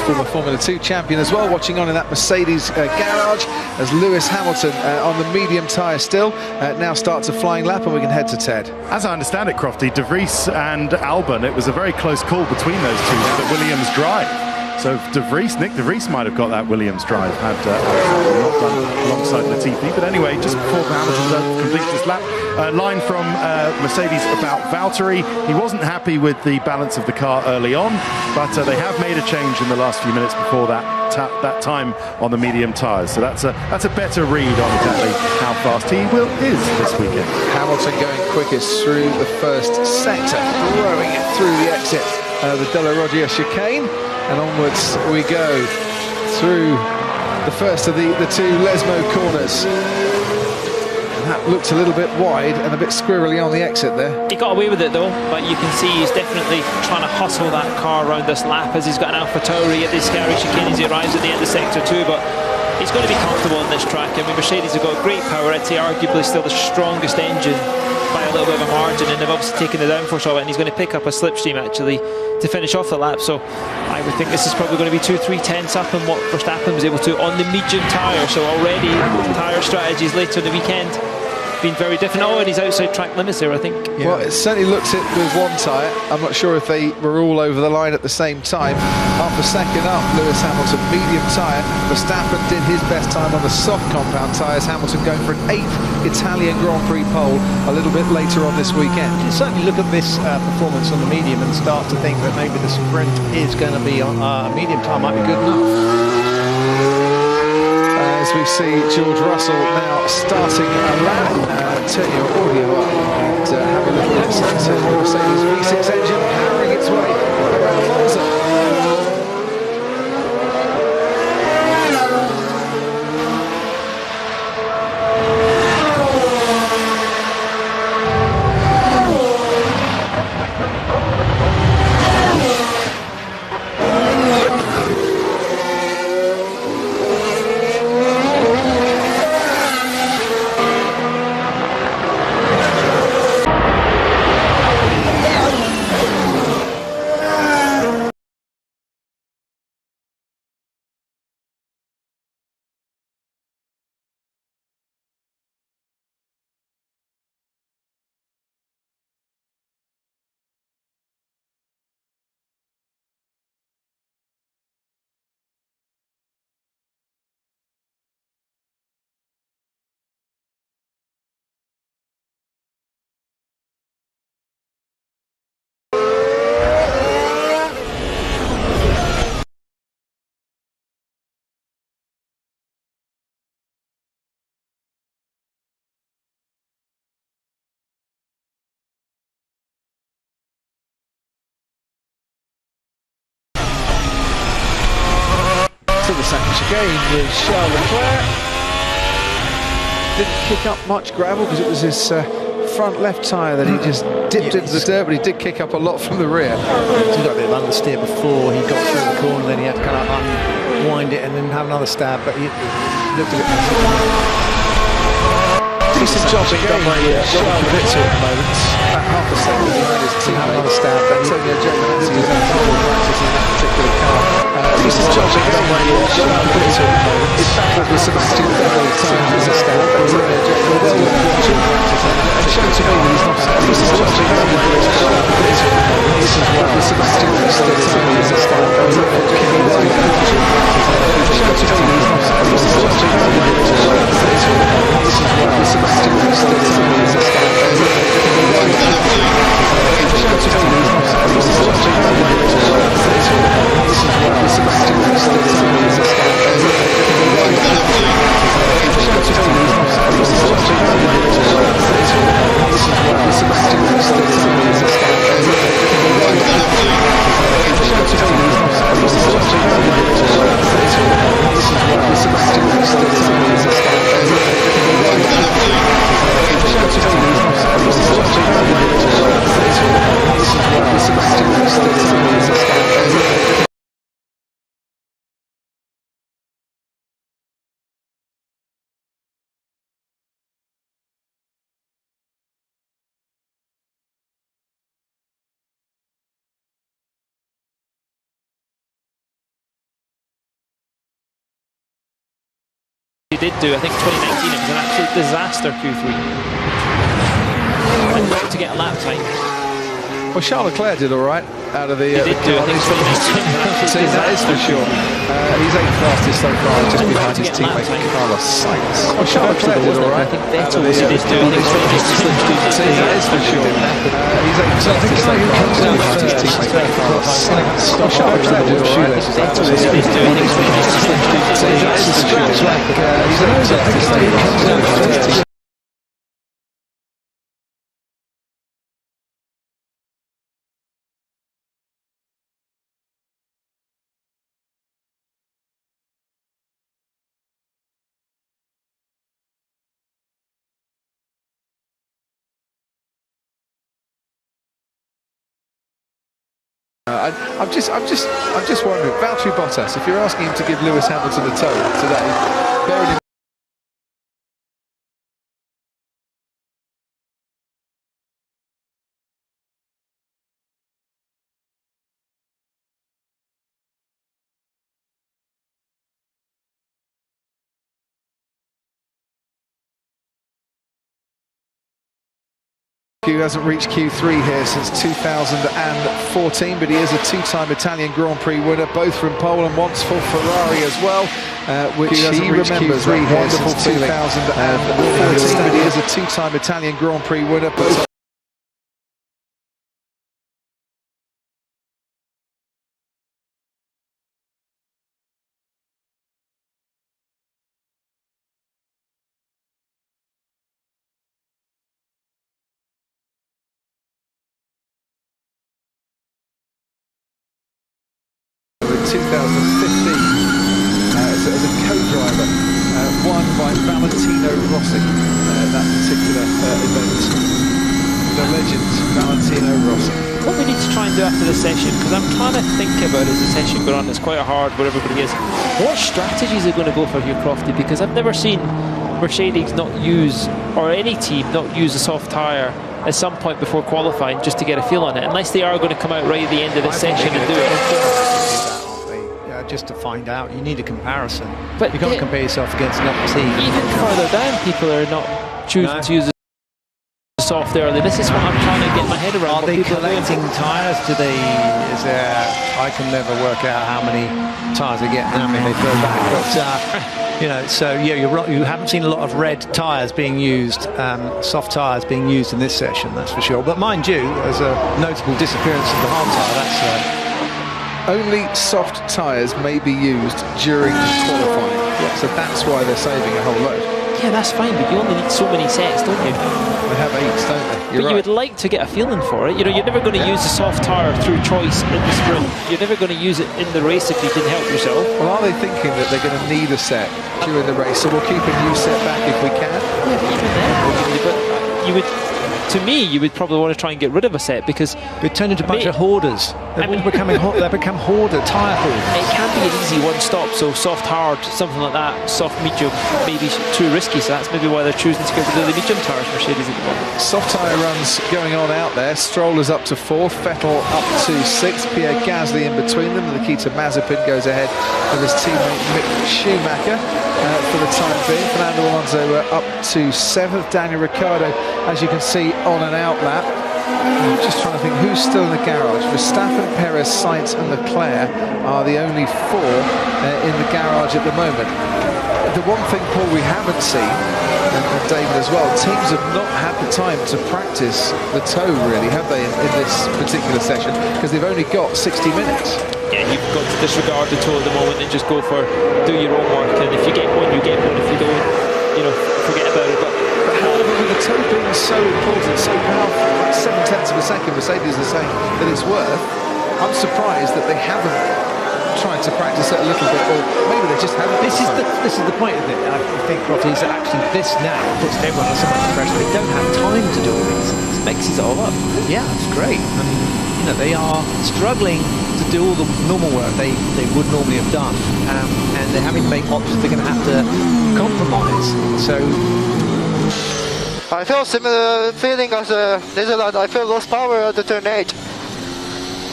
S8: Former Formula 2 champion as well, watching on in that Mercedes garage as Lewis Hamilton on the medium tyre still now starts a flying lap, and we can head to Ted.
S10: As I understand it, Crofty, De Vries and Albon, it was a very close call between those two for the Williams drive. So Nick de Vries might have got that Williams drive had not done alongside Latifi. But anyway, just before Hamilton completes this lap, line from Mercedes about Valtteri. He wasn't happy with the balance of the car early on, but they have made a change in the last few minutes before that time on the medium tyres. So that's a better read on exactly how fast he is this weekend.
S8: Hamilton going quickest through the first sector, throwing it through the exit, the Della Roggia chicane. And onwards we go through the first of the 2 Lesmo corners. And that looked a little bit wide and a bit squirrely on the exit there.
S14: He got away with it though, but you can see he's definitely trying to hustle that car around this lap, as he's got an AlphaTauri at this scary chicane as he arrives at the end of sector 2, but he's going to be comfortable on this track. I mean, Mercedes have got great power. I'd say arguably still the strongest engine by a little bit of a margin, and they've obviously taken the downforce of it, and he's going to pick up a slipstream actually to finish off the lap. So I would think this is probably going to be 2-3 tenths up on what Verstappen was able to on the medium tyre. So already tyre strategies later in the weekend been very different. Oh, and he's outside track limits there, I think.
S8: Yeah. Well, it certainly looks it with one tyre. I'm not sure if they were all over the line at the same time. Half a second up, Lewis Hamilton, medium tyre. Verstappen did his best time on the soft compound tyres. Hamilton going for an 8th Italian Grand Prix pole a little bit later on this weekend.
S9: You can certainly look at this performance on the medium and start to think that maybe the sprint is going to be on a medium tyre might be good enough.
S8: As we see George Russell now starting a lap. Turn your audio up and have a little listen to the Mercedes V6 engine powering its way around Monza. to the second chicane with Charles Leclerc. Didn't kick up much gravel because it was his front left tyre that he just dipped into the dirt, but he did kick up a lot from the rear.
S9: He got a bit of understeer before he got through the corner, then he had to kind of unwind it and then have another stab, but he looked a bit
S8: decent job again by Charles Leclerc at the moment. At half a second behind his teammate.
S9: another stab, but
S8: Antonio Giovinazzi is in full practice in that particular car. Decent job again by Charles Leclerc at the moment. His battle with Sebastian Vettel times as a stab, but Antonio Giovinazzi is in full practice in that particular car. Decent job again by Charles Leclerc at the moment. His battle with Sebastian Vettel times as a stab, but Antonio Giovinazzi is in full practice in that particular car. Decent job again by Charles Leclerc at the moment. His battle with Sebastian Vettel times as a stab, but Antonio
S14: He did do, I think 2019 it was an absolute disaster Q3. And not to get a lap time.
S8: Well, Charles Leclerc did all right out of the.
S14: He did do, I think 2019.
S8: That is for sure. He's 8th fastest so far, just behind his teammate Carlos Sainz. Well, Charles Leclerc did all right.
S14: I think Vettel was did do, I think 2019.
S8: That is for sure. He's 8th fastest so far, just behind his teammate Carlos Sainz. Well, Charles Leclerc did all right.
S14: Vettel was did do, I think 2019.
S8: That is for sure. He's 8th fastest so far, just behind his teammate. I'm just wondering, Valtteri Bottas, if you're asking him to give Lewis Hamilton a tow today, bearing in Q hasn't reached Q3 here since 2014, but he is a two-time Italian Grand Prix winner, both from pole and once for Ferrari as well, which he remembers. Q3 here since 2014, but he is a two-time Italian Grand Prix winner, both. In 2015 as a co-driver, won by Valentino Rossi, that particular event. The legend, Valentino Rossi.
S14: What we need to try and do after this session, because I'm trying to think about as the session going on, it's quite hard where everybody is, what strategies are going to go for here, Crofty? Because I've never seen Mercedes not use, or any team not use a soft tyre at some point before qualifying just to get a feel on it, unless they are going to come out right at the end of this session and do it.
S9: Just to find out, you need a comparison.
S14: But
S9: you can't compare yourself against another team.
S14: Even further down, people are not choosing to use the soft early. This is what I'm trying to get my head around.
S9: Are they collecting tyres? Do they? Is there? I can never work out how many tyres they get and how many they throw back. But you know, so yeah, you're right. You haven't seen a lot of red tyres being used, soft tyres being used in this session. That's for sure. But mind you, as a notable disappearance of the hard tyre, that's.
S8: Only soft tyres may be used during qualifying, so that's why they're saving a whole load.
S14: Yeah, that's fine, but you only need so many sets, don't you?
S8: They have 8, don't they?
S14: But you would like to get a feeling for it. You know, you're never going to use the soft tyre through choice in the sprint. You're never going to use it in the race if you can help yourself.
S8: Well, are they thinking that they're going to need a set during the race, so we'll keep a new set back if we can?
S14: Yeah, but even then, you would, to me, you would probably want to try and get rid of a set because
S9: it turned into a bunch of hoarders. They've become hoarder, tyre hoarders.
S14: It can be an easy one-stop, so soft, hard, something like that. Soft, medium, maybe too risky, so that's maybe why they're choosing to go with the medium tyres, Mercedes, at the moment.
S8: Soft tyre runs going on out there. Stroll is up to 4th, Vettel up to 6th, Pierre Gasly in between them. Nikita Mazepin goes ahead with his teammate Mick Schumacher for the time being. Fernando Alonso up to 7th, Daniel Ricciardo, as you can see, on an out lap. I'm just trying to think who's still in the garage. Verstappen, Perez, Sainz and Leclerc are the only 4 in the garage at the moment. The one thing, Paul, we haven't seen, and David as well, teams have not had the time to practice the tow, really, have they, in this particular session, because they've only got 60 minutes.
S14: Yeah, you've got to disregard the tow at the moment and just go for do your own work, and if you get one, you get one. If you don't, you know, forget about it. But
S8: however, with the tow being so important, so powerful, like 7/10 of a second, Mercedes are saying that it's worth, I'm surprised that they haven't tried to practice it a little bit, or maybe they just haven't.
S9: This is the point of it. I think, Rotty, is that actually this now puts everyone under so much pressure. They don't have time to do all these things. It mixes it all up. Yeah, it's great. I mean, you know, they are struggling to do all the normal work they would normally have done, and they're having to make options they're going to have to compromise. So
S13: I feel similar feeling as Netherlands. I feel lost power at the turn 8.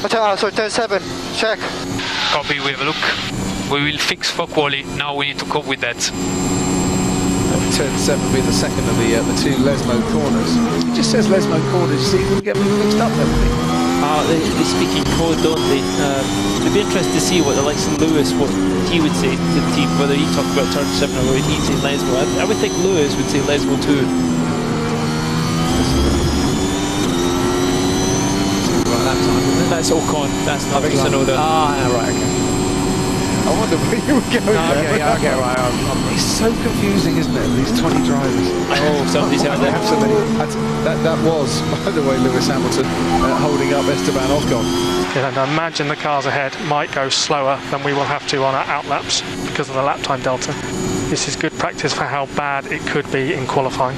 S13: Sorry, turn 7. Check.
S12: Copy, we have a look. We will fix for quali. Now we need to cope with that.
S8: Turn 7 being the second of the 2 Lesmo corners. It just says Lesmo corners, you see, we'll get mixed up there, won't
S14: they speak in code, don't they? It'd be interesting to see what the likes of Lewis, what he would say to the team, whether he talked about turn 7 or whether he'd say Lesmo. I would think Lewis would say Lesmo too. That's Ocon, that's not Tsunoda.
S9: Right, okay.
S8: I wonder where you were going there.
S9: Okay, right.
S8: It's so confusing, isn't it, these 20 drivers?
S14: Oh, somebody's out there.
S8: So many. That was, by the way, Lewis Hamilton holding up Esteban Ocon.
S16: Yeah, and I imagine the cars ahead might go slower than we will have to on our outlaps because of the lap time delta. This is good practice for how bad it could be in qualifying.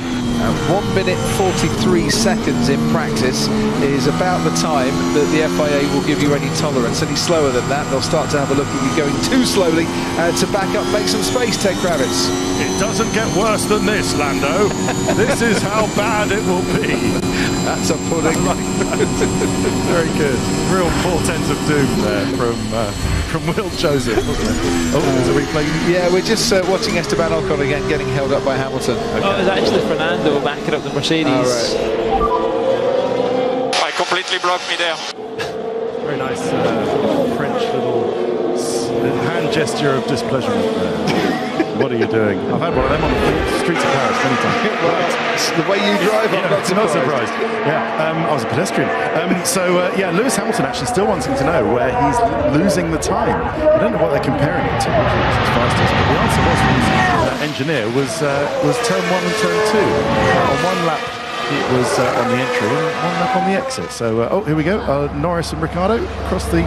S8: 1 minute 43 seconds in practice is about the time that the FIA will give you any tolerance. Any slower than that, they'll start to have a look at you going too slowly to back up, make some space, Ted Kravitz.
S10: It doesn't get worse than this, Lando. This is how bad it will be.
S8: That's a pudding.
S10: Very good. Real portents of doom there from Will Joseph, wasn't it? Oh, there's a replay.
S8: Yeah, we're just watching Esteban Ocon again getting held up by Hamilton.
S14: Okay. Oh, it was actually Fernando backing up the Mercedes.
S11: I completely blocked me there.
S10: Very nice French little hand gesture of displeasure there. What are you doing? I've had one of them on the streets of Paris many times.
S8: Well, the way you drive, I'm not surprised.
S10: Yeah, I was a pedestrian. Lewis Hamilton actually still wanting to know where he's losing the time. I don't know what they're comparing it to, as fastest, but the answer was from his engineer was turn 1 and turn 2. On one lap it was on the entry and one lap on the exit. So, here we go. Norris and Ricciardo across the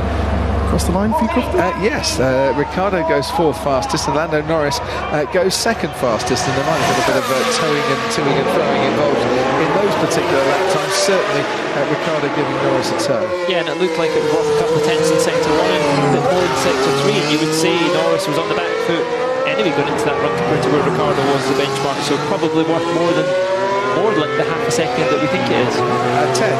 S10: line for you, Crofty?
S8: Yes, Ricciardo goes 4th fastest and Lando Norris goes 2nd fastest, and there might have been a bit of towing and toing and throwing involved in those particular lap times. Certainly Ricciardo giving Norris a tow.
S14: Yeah, and it looked like it was worth a couple of tenths in sector 1 and a bit more in sector 3, and you would say Norris was on the back foot anyway going into that run compared to where Ricciardo was the benchmark, so probably worth more like the half a second that we think it is.
S8: Ted,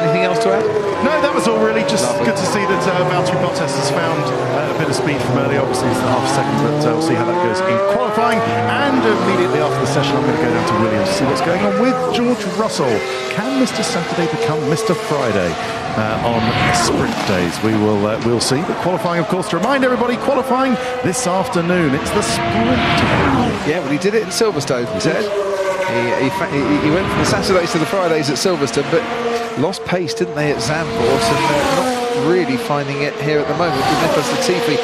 S8: anything else to add?
S10: No, that was all really. Just good to see that Valtteri Bottas has found a bit of speed from early. Obviously, it's the half a second, but we'll see how that goes in qualifying. And immediately after the session, I'm going to go down to Williams to see what's going on with George Russell. Can Mr. Saturday become Mr. Friday on sprint days? We'll see. But qualifying, of course, to remind everybody, qualifying this afternoon. It's the sprint.
S8: Yeah, well, he did it in Silverstone, Ted. He went from the Saturdays to the Fridays at Silverstone, but lost pace, didn't they, at Zandvoort, and really finding it here at the moment, with Nicholas Latifi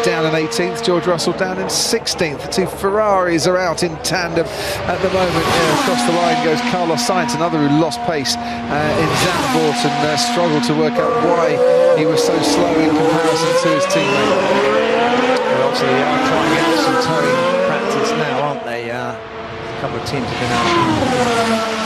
S8: down in 18th, George Russell down in 16th. The two Ferraris are out in tandem at the moment. Across the line goes Carlos Sainz, another who lost pace in Zandvoort and struggled to work out why he was so slow in comparison to his teammate.
S9: Well, obviously they are trying to get some towing practice now, aren't they? A couple of teams have been out in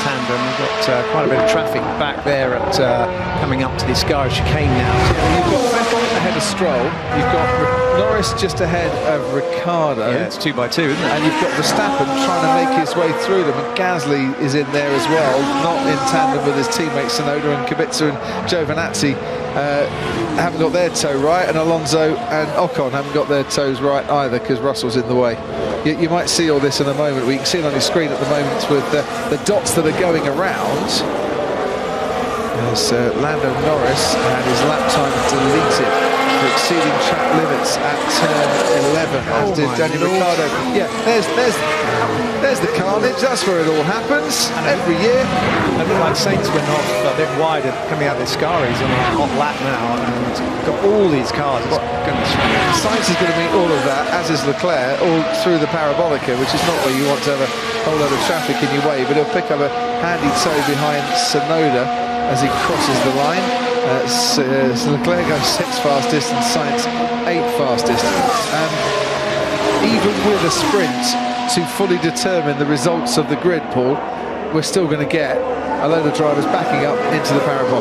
S9: tandem. We've got quite a bit of traffic back there at coming up to the Ascari chicane now.
S8: You've got Vettel ahead of Stroll, you've got Norris just ahead of Ricciardo.
S9: Yeah, it's 2 by 2, isn't it?
S8: And you've got Verstappen trying to make his way through them, and Gasly is in there as well, not in tandem with his teammates Tsunoda and Kubica and Giovinazzi. Haven't got their toe right, and Alonso and Ocon haven't got their toes right either because Russell's in the way. You might see all this in a moment. We can see it on your screen at the moment with the dots that are going around. As Lando Norris had his lap time deleted for exceeding track limits at turn 11, as did Daniel Ricciardo. Yeah, there's the carnage. That's where it all happens every year.
S9: It looked like Sainz went off a bit wider coming out of the Ascaris on a hot lap now, and got all these cars.
S8: Sainz is going to meet all of that, as is Leclerc, all through the parabolica, which is not where you want to have a whole load of traffic in your way, but he'll pick up a handy toe behind Tsunoda as he crosses the line. Leclerc goes 6th fastest and Sainz 8th fastest. Even with a sprint to fully determine the results of the grid, Paul, we're still going to get a load of drivers backing up into the parabolic.